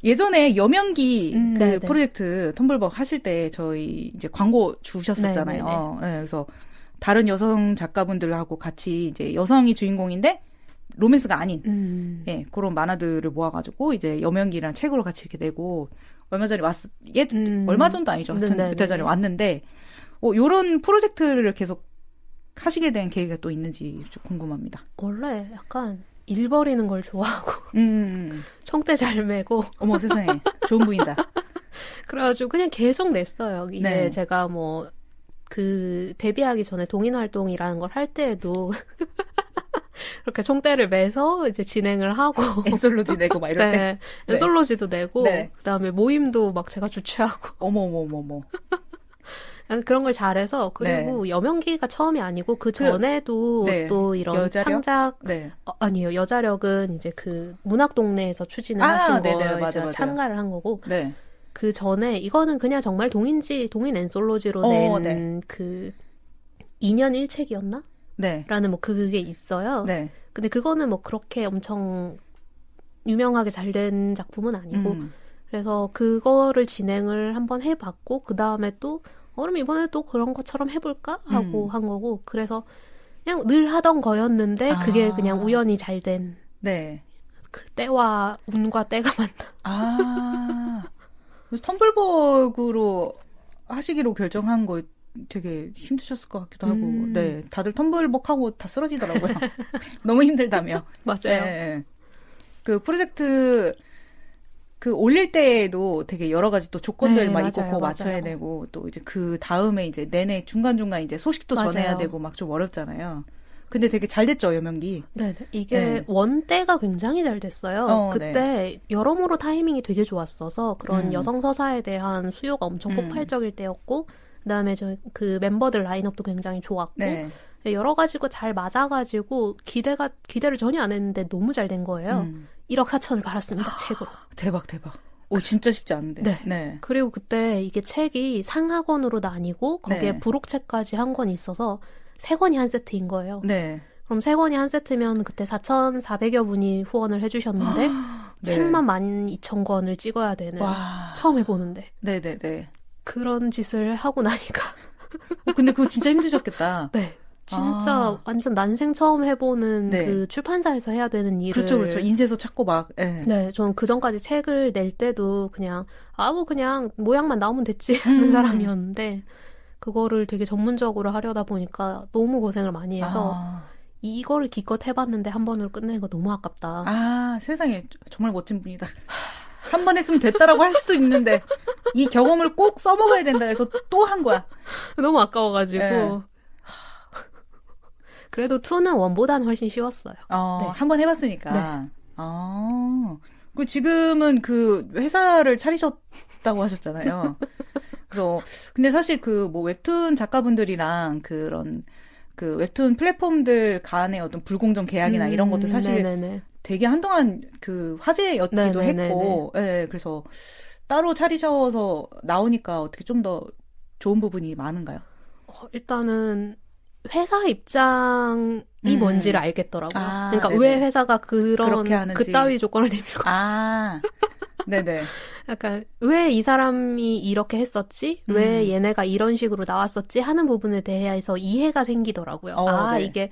예전에 여명기 프로젝트 텀블벅 하실 때 저희 이제 광고 주셨었잖아요. 네, 그래서 다른 여성 작가분들하고 같이 이제 여성이 주인공인데 로맨스가 아닌 그런 만화들을 모아가지고 이제 여명기라는 책으로 같이 이렇게 내고 얼마 전에 얼마 전도 아니죠. 하여튼 그때 전에 왔는데 요런 프로젝트를 계속 하시게 된 계기가 또 있는지 좀 궁금합니다. 원래 약간 일 버리는 걸 좋아하고 총대 잘 메고 어머 세상에 좋은 부인다. 그래가지고 그냥 계속 냈어요. 이게 제가 뭐 데뷔하기 전에 동인활동이라는 걸 할 때에도 그렇게 총대를 매서 이제 진행을 하고 엔솔로지 내고 막 이럴 때 엔솔로지도 내고 그다음에 모임도 막 제가 주최하고 어머머머머 그런 걸 잘해서 그리고 여명기가 처음이 아니고 그 전에도 또 이런 여자력? 창작 아니에요. 여자력은 이제 문학동네에서 추진을 하신 거 맞아. 참가를 한 거고 그 전에 이거는 그냥 정말 동인 엔솔로지로 낸 2년 1책이었나? 라는 뭐 그게 있어요. 근데 그거는 뭐 그렇게 엄청 유명하게 잘 된 작품은 아니고 그래서 그거를 진행을 한번 해봤고 그 다음에 또 그럼 이번에 또 그런 것처럼 해볼까? 하고 한 거고 그래서 그냥 늘 하던 거였는데 그게 그냥 우연히 잘 된 그 때와 운과 때가 만나. 그래서 텀블벅으로 하시기로 결정한 거 되게 힘드셨을 것 같기도 하고 다들 텀블벅하고 다 쓰러지더라고요. 너무 힘들다며. 맞아요. 그 프로젝트 그 올릴 때에도 되게 여러 가지 또 조건들 네, 막 맞아요, 있고 맞춰야 맞아요. 되고 또 이제 그 다음에 이제 내내 중간중간 이제 소식도 맞아요. 전해야 되고 막 좀 어렵잖아요. 근데 되게 잘 됐죠, 여명기. 네, 이게 원때가 굉장히 잘 됐어요. 그때 네. 여러모로 타이밍이 되게 좋았어서 그런 여성 서사에 대한 수요가 엄청 폭발적일 때였고, 그다음에 그 멤버들 라인업도 굉장히 좋았고, 네. 여러 가지가 잘 맞아가지고 기대를 전혀 안 했는데 너무 잘 된 거예요. 1억 4천을 팔았습니다, 책으로. 대박. 오, 진짜 쉽지 않은데. 네. 네. 그리고 그때 이게 책이 상하권으로 나뉘고 거기에 네. 부록책까지 한 권 있어서 3권이 한 세트인 거예요. 네. 그럼 3권이 한 세트면 그때 4,400여 분이 후원을 해주셨는데 네. 책만 12,000권을 찍어야 되는 처음 해보는데 네네네. 그런 짓을 하고 나니까 근데 그거 진짜 힘드셨겠다. 네. 진짜 완전 난생 처음 해보는 네. 그 출판사에서 해야 되는 일을 그렇죠. 인쇄소 찾고 막. 네, 저는 그 전까지 책을 낼 때도 그냥 그냥 모양만 나오면 됐지 하는 사람이었는데 그거를 되게 전문적으로 하려다 보니까 너무 고생을 많이 해서 이거를 기껏 해봤는데 한 번으로 끝내는 거 너무 아깝다. 세상에 정말 멋진 분이다. 한 번 했으면 됐다라고 할 수도 있는데 이 경험을 꼭 써먹어야 된다 해서 또 한 거야. 너무 아까워가지고. 네. 그래도 2는 1보다는 훨씬 쉬웠어요. 네. 한 번 해봤으니까. 네. 그 지금은 그 회사를 차리셨다고 하셨잖아요. 그래서 근데 사실 그 뭐 웹툰 작가분들이랑 그런 그 웹툰 플랫폼들 간의 어떤 불공정 계약이나 이런 것도 사실 네네네. 되게 한동안 그 화제였기도 했고, 네, 그래서 따로 차리셔서 나오니까 어떻게 좀 더 좋은 부분이 많은가요? 일단은 회사 입장이 뭔지를 알겠더라고요. 그러니까 네네. 왜 회사가 그렇게 하는지. 그따위 조건을 내밀고. 네네. 약간 왜 이 사람이 이렇게 했었지? 왜 얘네가 이런 식으로 나왔었지? 하는 부분에 대해서 이해가 생기더라고요. 네. 이게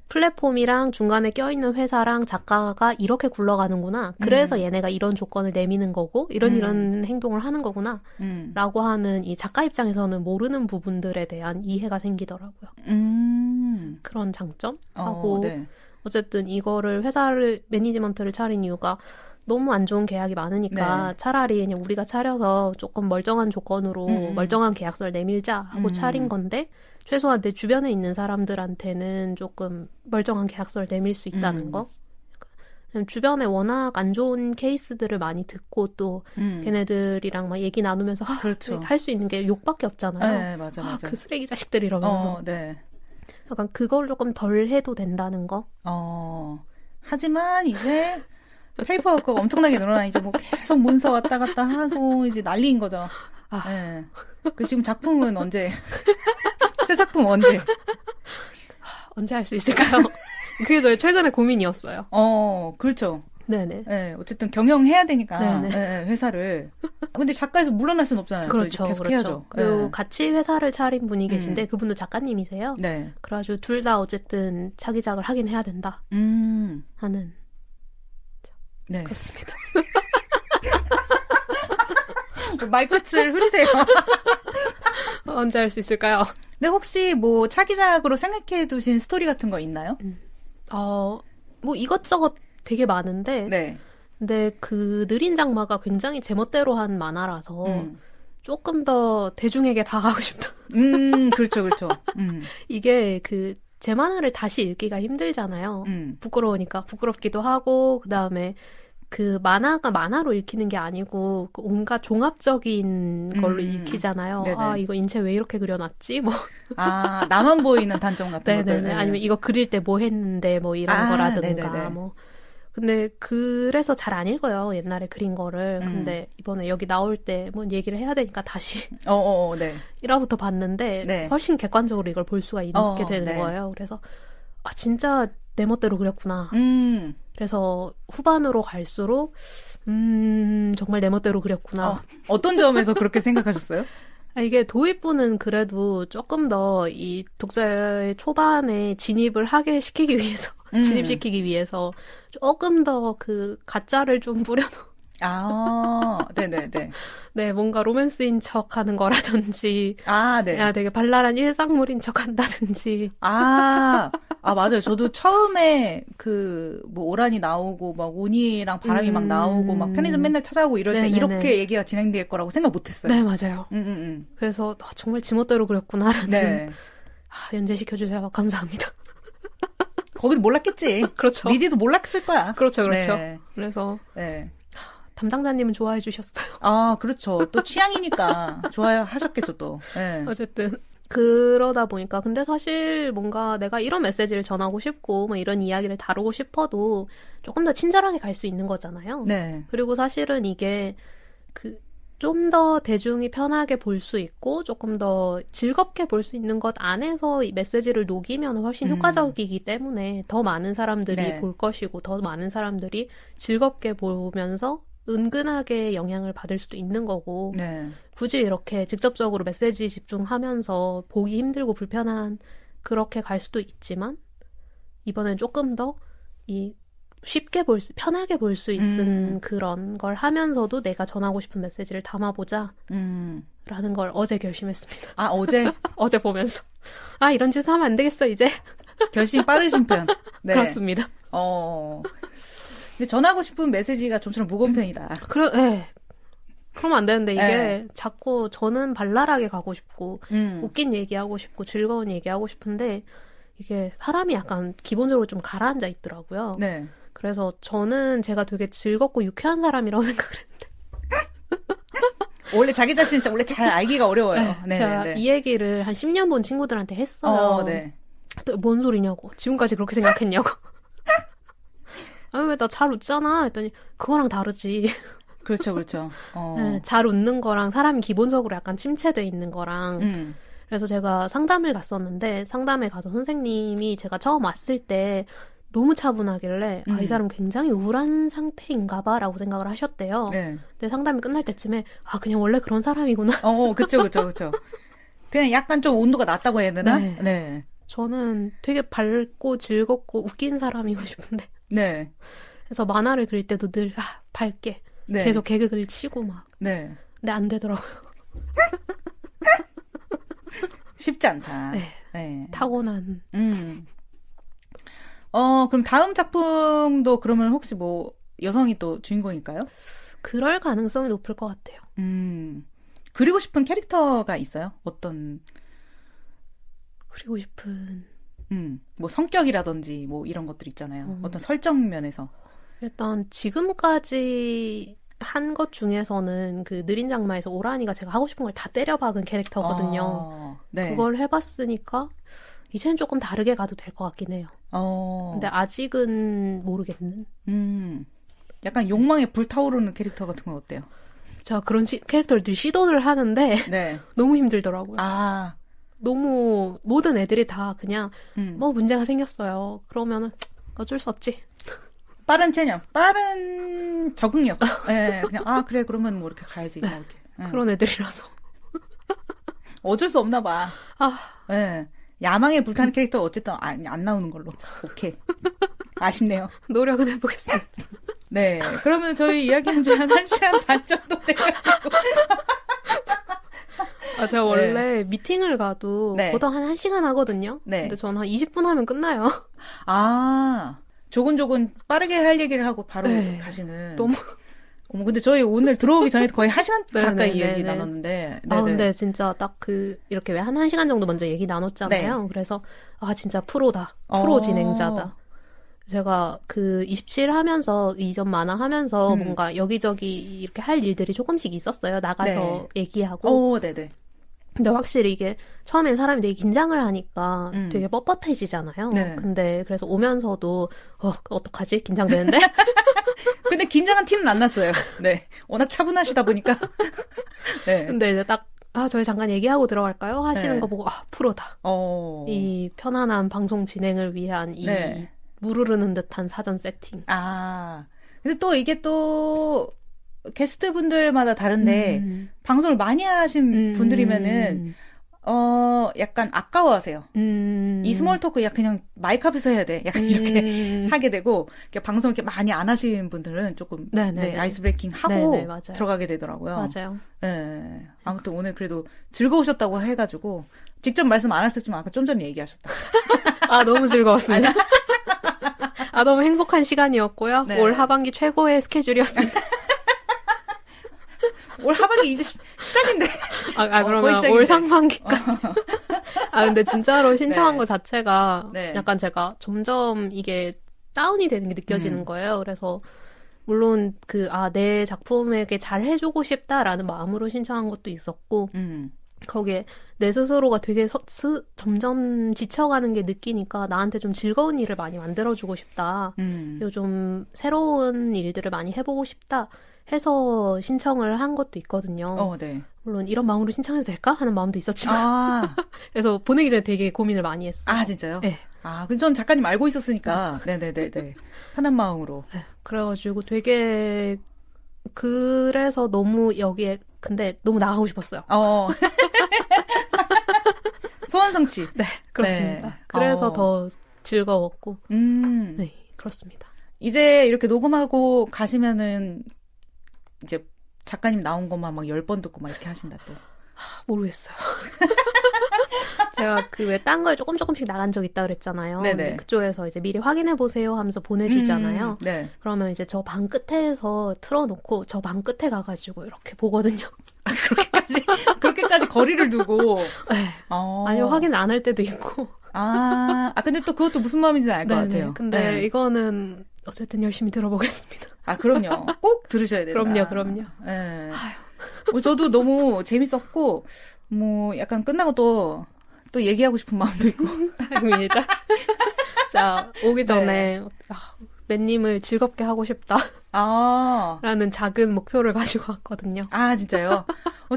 플랫폼이랑 중간에 껴있는 회사랑 작가가 이렇게 굴러가는구나. 그래서 얘네가 이런 조건을 내미는 거고 이런 행동을 하는 거구나. 라고 하는 이 작가 입장에서는 모르는 부분들에 대한 이해가 생기더라고요. 그런 장점? 하고 네. 어쨌든 이거를 매니지먼트를 차린 이유가 너무 안 좋은 계약이 많으니까 차라리 그냥 우리가 차려서 조금 멀쩡한 조건으로 멀쩡한 계약서를 내밀자 하고 차린 건데 최소한 내 주변에 있는 사람들한테는 조금 멀쩡한 계약서를 내밀 수 있다는 거. 주변에 워낙 안 좋은 케이스들을 많이 듣고 또 걔네들이랑 막 얘기 나누면서 그렇죠. 할 수 있는 게 욕밖에 없잖아요. 네, 맞아. 그 쓰레기 자식들 이러면서. 네. 약간 그걸 조금 덜 해도 된다는 거. 하지만 이제 페이퍼워크가 엄청나게 늘어나 이제 뭐 계속 문서 왔다 갔다 하고 이제 난리인 거죠. 네. 그 지금 작품은 언제? 새 작품 언제? 언제 할 수 있을까요? 그게 저희 최근에 고민이었어요. 그렇죠. 네네. 네, 어쨌든 경영해야 되니까 네네. 회사를. 근데 작가에서 물러날 수는 없잖아요. 그렇죠. 계속 해야죠. 그리고 같이 회사를 차린 분이 계신데 그분도 작가님이세요. 네. 그래가지고 둘 다 어쨌든 차기작을 하긴 해야 된다. 하는. 네. 그렇습니다. 말끝을 흐리세요. 언제 할 수 있을까요? 네, 혹시 뭐 차기작으로 생각해 두신 스토리 같은 거 있나요? 뭐 이것저것 되게 많은데 네. 근데 그 느린 장마가 굉장히 제멋대로 한 만화라서 조금 더 대중에게 다가가고 싶다. 그렇죠. 이게 제 만화를 다시 읽기가 힘들잖아요. 부끄러우니까 부끄럽기도 하고 그다음에 그 만화가 만화로 읽히는 게 아니고 온갖 종합적인 걸로 읽히잖아요. 네네. 이거 인체 왜 이렇게 그려놨지? 뭐. 나만 보이는 단점 같은 것들. 네네. 아니면 이거 그릴 때 뭐 했는데 뭐 이런 거라든가 네네네. 뭐. 근데 그래서 잘 안 읽어요. 옛날에 그린 거를. 근데 이번에 여기 나올 때 뭐 얘기를 해야 되니까 다시 네. 1화부터 봤는데 네. 훨씬 객관적으로 이걸 볼 수가 있게 되는 네. 거예요. 그래서 진짜 내 멋대로 그렸구나. 그래서 후반으로 갈수록 정말 내 멋대로 그렸구나. 어떤 점에서 그렇게 생각하셨어요? 이게 도입부는 그래도 조금 더 이 독자의 초반에 진입을 하게 시키기 위해서 진입시키기 위해서 조금 더 그 가짜를 좀 뿌려놓은 네네네. 네, 뭔가 로맨스인 척 하는 거라든지 네. 되게 발랄한 일상물인 척 한다든지 아, 맞아요. 저도 처음에 오란이 나오고, 막 운이랑 바람이 막 나오고, 막 편의점 맨날 찾아오고 이럴 때 이렇게 얘기가 진행될 거라고 생각 못 했어요. 네, 맞아요. 그래서 정말 지멋대로 그렸구나라는. 네. 연재시켜주셔서 감사합니다. 거기도 몰랐겠지. 그렇죠. 미디도 몰랐을 거야. 그렇죠. 네. 그래서. 네. 담당자님은 좋아해 주셨어요. 아, 그렇죠. 또 취향이니까 좋아하셨겠죠, 또. 네. 어쨌든. 그러다 보니까 근데 사실 뭔가 내가 이런 메시지를 전하고 싶고 뭐 이런 이야기를 다루고 싶어도 조금 더 친절하게 갈 수 있는 거잖아요. 네. 그리고 사실은 이게 좀 더 대중이 편하게 볼 수 있고 조금 더 즐겁게 볼 수 있는 것 안에서 이 메시지를 녹이면 훨씬 효과적이기 때문에 더 많은 사람들이 네. 볼 것이고 더 많은 사람들이 즐겁게 보면서 은근하게 영향을 받을 수도 있는 거고 네. 굳이 이렇게 직접적으로 메시지 집중하면서 보기 힘들고 불편한 그렇게 갈 수도 있지만 이번엔 조금 더 쉽게 편하게 볼 수 있는 그런 걸 하면서도 내가 전하고 싶은 메시지를 담아보자 라는 걸 어제 결심했습니다. 아, 어제? 어제 보면서 이런 짓 하면 안 되겠어 이제. 결심 빠르신 편. 네. 그렇습니다. 근데 전하고 싶은 메시지가 좀처럼 무거운 편이다. 네. 그러면 안 되는데 이게 자꾸 저는 발랄하게 가고 싶고 웃긴 얘기하고 싶고 즐거운 얘기하고 싶은데 이게 사람이 약간 기본적으로 좀 가라앉아 있더라고요. 네. 그래서 저는 제가 되게 즐겁고 유쾌한 사람이라고 생각을 했는데 원래 자기 자신을 진짜 원래 잘 알기가 어려워요. 네, 제가 이 얘기를 한 10년 본 친구들한테 했어요. 네. 또 뭔 소리냐고. 지금까지 그렇게 생각했냐고. 왜 나 잘 웃잖아 했더니 그거랑 다르지. 그렇죠. 네, 잘 웃는 거랑 사람이 기본적으로 약간 침체돼 있는 거랑 그래서 제가 상담을 갔었는데 상담에 가서 선생님이 제가 처음 왔을 때 너무 차분하길래 이 사람 굉장히 우울한 상태인가 봐라고 생각을 하셨대요. 네. 근데 상담이 끝날 때쯤에 그냥 원래 그런 사람이구나. 그쵸. 그냥 약간 좀 온도가 낮다고 해야 되나? 네. 네. 저는 되게 밝고 즐겁고 웃긴 사람이고 싶은데. 네. 그래서 만화를 그릴 때도 늘 밝게 네. 계속 개그를 치고 막. 네. 근데 안 되더라고요. 쉽지 않다. 네. 네. 타고난. 그럼 다음 작품도 그러면 혹시 여성이 또 주인공일까요? 그럴 가능성이 높을 것 같아요. 그리고 싶은 캐릭터가 있어요? 어떤? 그리고 싶은. 성격이라든지 이런 것들 있잖아요. 어떤 설정 면에서. 일단 지금까지 한 것 중에서는 느린 장마에서 오라니가 제가 하고 싶은 걸 다 때려박은 캐릭터거든요. 네. 그걸 해봤으니까 이제는 조금 다르게 가도 될 것 같긴 해요. 근데 아직은 모르겠는. 약간 욕망에 불타오르는 캐릭터 같은 건 어때요? 제가 그런 캐릭터를 늘 시도를 하는데 네. 너무 힘들더라고요. 너무 모든 애들이 다 그냥 문제가 생겼어요. 그러면은 어쩔 수 없지. 빠른 체념, 빠른 적응력. 네, 그냥 그래 그러면 이렇게 가야지. 네. 이렇게. 그런 애들이라서 어쩔 수 없나 봐. 네. 야망에 불타는 캐릭터 어쨌든 안 나오는 걸로. 오케이. 아쉽네요. 노력은 해보겠습니다. 네. 그러면 저희 이야기한 지 한 1시간 반 정도 돼가지고. 제가 원래 미팅을 가도 보통 한 1시간 하거든요. 네. 근데 저는 한 20분 하면 끝나요. 조곤조곤 빠르게 할 얘기를 하고 바로 가시는. 근데 저희 오늘 들어오기 전에 거의 1시간 가까이 얘기 나눴는데. 근데 진짜 딱 이렇게 왜 한 1시간 정도 먼저 얘기 나눴잖아요. 네. 그래서, 진짜 프로다. 프로 진행자다. 제가 27 하면서, 이전 만화 하면서 뭔가 여기저기 이렇게 할 일들이 조금씩 있었어요. 나가서 얘기하고. 네네. 근데 확실히 이게 처음엔 사람이 되게 긴장을 하니까 되게 뻣뻣해지잖아요. 네. 근데 그래서 오면서도 어떡하지? 긴장되는데? 근데 긴장한 티는 안 났어요. 네. 워낙 차분하시다 보니까. 네. 근데 이제 딱 저희 잠깐 얘기하고 들어갈까요? 하시는 거 보고 프로다. 이 편안한 방송 진행을 위한 이 무르르는 듯한 사전 세팅. 근데 또 이게 또 게스트 분들마다 다른데 방송을 많이 하신 분들이면은 약간 아까워하세요. 이 스몰 토크 그냥 마이크 앞에서 해야 돼. 약간 이렇게 하게 되고 방송 이렇게 많이 안 하시는 분들은 조금 아이스 브레이킹 하고 들어가게 되더라고요. 맞아요. 네. 아무튼 오늘 그래도 즐거우셨다고 해가지고 직접 말씀 안 하셨지만 아까 좀 전에 얘기하셨다. 너무 즐거웠습니다. 너무 행복한 시간이었고요. 네. 올 하반기 최고의 스케줄이었습니다. 올 하반기 이제 시작인데. 그러면 올 상반기까지. 근데 진짜로 신청한 네. 거 자체가 네. 약간 제가 점점 이게 다운이 되는 게 느껴지는 거예요. 그래서 물론 내 작품에게 잘 해주고 싶다라는 마음으로 신청한 것도 있었고 거기에 내 스스로가 되게 점점 지쳐가는 게 느끼니까 나한테 좀 즐거운 일을 많이 만들어주고 싶다. 그리고 좀 새로운 일들을 많이 해보고 싶다 해서 신청을 한 것도 있거든요. 네. 물론 이런 마음으로 신청해도 될까 하는 마음도 있었지만 그래서 보내기 전에 되게 고민을 많이 했어요. 진짜요? 네. 근데 전 작가님 알고 있었으니까 네네네네 편한 마음으로. 네. 그래가지고 되게 그래서 너무 여기에 근데 너무 나가고 싶었어요. 소원 성취. 네, 그렇습니다. 네. 그래서 더 즐거웠고. 네, 그렇습니다. 이제 이렇게 녹음하고 가시면은 이제 작가님 나온 것만 막 10번 듣고 막 이렇게 하신다 또. 모르겠어요. 제가 왜 딴 걸 조금씩 나간 적 있다 그랬잖아요. 네네. 그쪽에서 이제 미리 확인해 보세요 하면서 보내주잖아요. 네. 그러면 이제 저 방 끝에서 틀어놓고 저 방 끝에 가가지고 이렇게 보거든요. 그렇게까지 거리를 두고. 네. 아니요, 확인을 안 할 때도 있고. 근데 또 그것도 무슨 마음인지는 알 것 같아요. 근데 네. 이거는 어쨌든 열심히 들어보겠습니다. 그럼요. 꼭 들으셔야 된다. 그럼요. 네. 저도 너무 재밌었고, 약간 끝나고 또 얘기하고 싶은 마음도 있고. 다행입니다. 자, 오기 전에, 맨님을 즐겁게 하고 싶다. 라는 작은 목표를 가지고 왔거든요. 진짜요?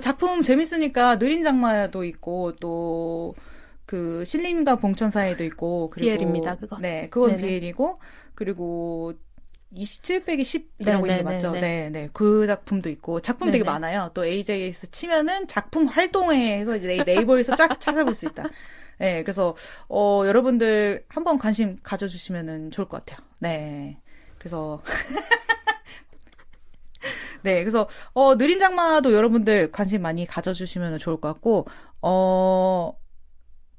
작품 재밌으니까 느린 장마도 있고, 또, 신림과 봉천 사이도 있고, 그리고. 비엘입니다, 그거. 네, 그건 비엘이고, 그리고, 27-10이라고 있는 게 맞죠? 네. 그 작품도 있고, 작품 되게 많아요. 또 AJS 치면은 작품 활동회 해서 이제 네이버에서 쫙 찾아볼 수 있다. 네, 그래서, 여러분들 한번 관심 가져주시면은 좋을 것 같아요. 네. 그래서, 네, 그래서, 느린 장마도 여러분들 관심 많이 가져주시면 좋을 것 같고,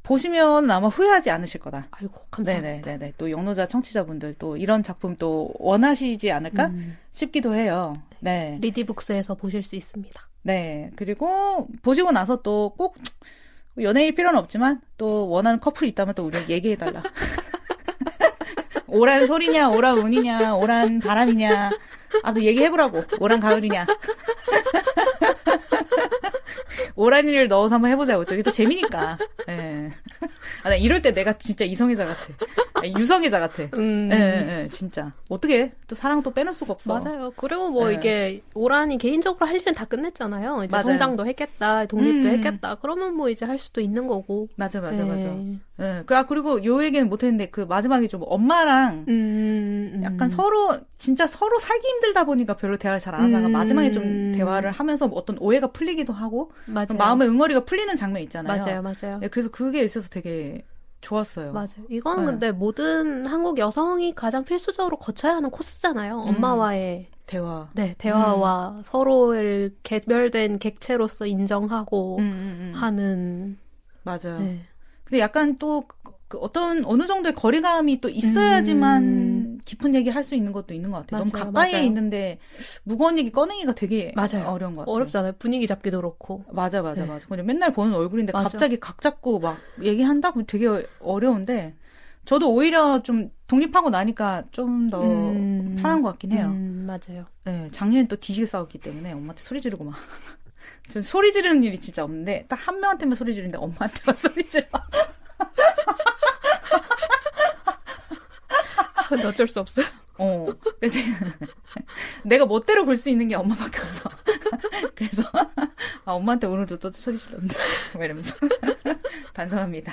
보시면 아마 후회하지 않으실 거다. 아이고, 감사합니다. 네네네. 또 영노자 청취자분들 또 이런 작품 또 원하시지 않을까 싶기도 해요. 네. 리디북스에서 보실 수 있습니다. 네. 그리고 보시고 나서 또 꼭 연애일 필요는 없지만 또 원하는 커플이 있다면 또 우리가 얘기해달라. 오란 소리냐, 오란 운이냐, 오란 바람이냐. 또 얘기해보라고. 오란 가을이냐. 오란이를 넣어서 한번 해보자고. 또 이게 또 재미니까. 예. 나 이럴 때 내가 진짜 이성애자 같아. 유성애자 같아. 예, 진짜. 어떻게 또 사랑 또 빼놓을 수가 없어. 맞아요. 그리고 이게 오란이 개인적으로 할 일은 다 끝냈잖아요. 이제 맞아요. 성장도 했겠다, 독립도 했겠다. 그러면 이제 할 수도 있는 거고. 맞아. 예. 그리고 요 얘기는 못했는데 마지막에 좀 엄마랑 약간 진짜 서로 살기 힘들다 보니까 별로 대화를 잘 안 하다가 마지막에 좀 대화를 하면서 어떤 오해가 풀리기도 하고 맞아요. 마음의 응어리가 풀리는 장면 있잖아요. 맞아요. 네, 그래서 그게 있어서 되게 좋았어요. 맞아요. 이건 근데 모든 한국 여성이 가장 필수적으로 거쳐야 하는 코스잖아요. 엄마와의 대화. 네, 대화와 서로를 개별된 객체로서 인정하고 하는. 맞아요. 네. 근데 약간 또 어느 정도의 거리감이 또 있어야지만 깊은 얘기 할 수 있는 것도 있는 것 같아요. 너무 가까이에 있는데 무거운 얘기 꺼내기가 되게 어려운 것 같아요. 어렵잖아요. 분위기 잡기도 그렇고. 맞아. 그냥 맨날 보는 얼굴인데 갑자기 각 잡고 막 얘기한다? 그럼 되게 어려운데 저도 오히려 좀 독립하고 나니까 좀 더 편한 것 같긴 해요. 맞아요. 네, 작년에 또 뒤지게 싸웠기 때문에 엄마한테 소리 지르고 막. 전 소리 지르는 일이 진짜 없는데 딱 한 명한테만 소리 지르는데 엄마한테만 소리 질러. 근데 어쩔 수 없어요. 내가 멋대로 볼 수 있는 게 엄마밖에 없어. 그래서 엄마한테 오늘도 또 소리 질렀는데 이러면서 반성합니다.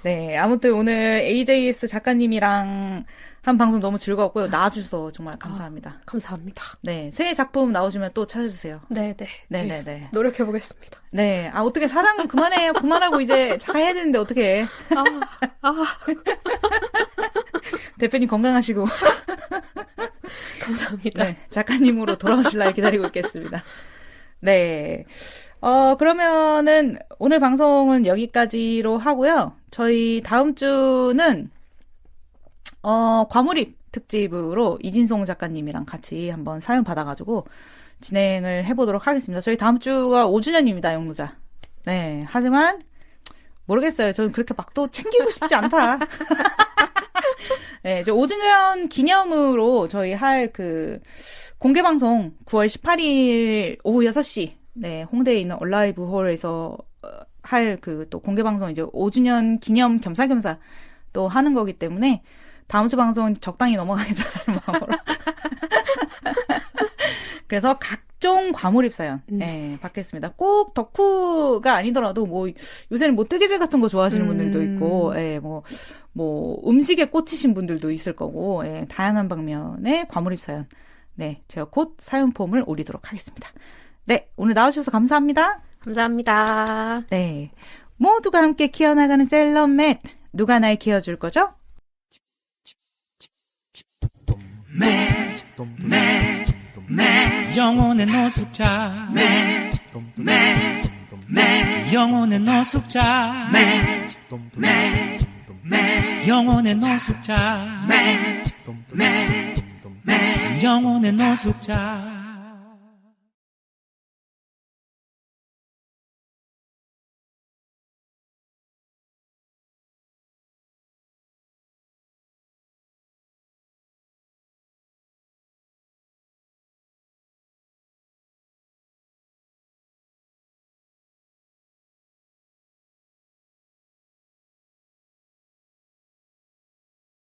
네, 아무튼 오늘 AJS 작가님이랑 한 방송 너무 즐거웠고요. 나와주셔서 정말 감사합니다. 감사합니다. 네, 새 작품 나오시면 또 찾아주세요. 네네. 노력해보겠습니다. 네, 어떻게 사장 그만해요. 그만하고 이제 작가 해야 되는데 어떻게? 대표님 건강하시고. 감사합니다. 네, 작가님으로 돌아오실 날 기다리고 있겠습니다. 네. 그러면은 오늘 방송은 여기까지로 하고요. 저희 다음 주는 과몰입 특집으로 이진송 작가님이랑 같이 한번 사연 받아가지고 진행을 해보도록 하겠습니다. 저희 다음 주가 5주년입니다, 영노자. 네, 하지만 모르겠어요. 저는 그렇게 막 또 챙기고 싶지 않다. 네, 이제 5주년 기념으로 저희 할 그 공개 방송 9월 18일 오후 6시 네, 홍대에 있는 얼라이브 홀에서 할 그 또 공개 방송 이제 5주년 기념 겸사겸사 또 하는 거기 때문에 다음 주 방송 적당히 넘어가겠다는 마음으로. 그래서 각종 과몰입 사연, 네, 받겠습니다. 꼭 덕후가 아니더라도, 뭐, 요새는 뭐 뜨개질 같은 거 좋아하시는 분들도 있고, 예, 뭐, 음식에 꽂히신 분들도 있을 거고, 예, 다양한 방면의 과몰입 사연. 네, 제가 곧 사연 폼을 올리도록 하겠습니다. 네, 오늘 나와주셔서 감사합니다. 감사합니다. 네. 모두가 함께 키워나가는 셀럽맷. 누가 날 키워줄 거죠? 영혼의 노숙자 영혼의 노숙자 영혼의 노숙자 영혼의 노숙자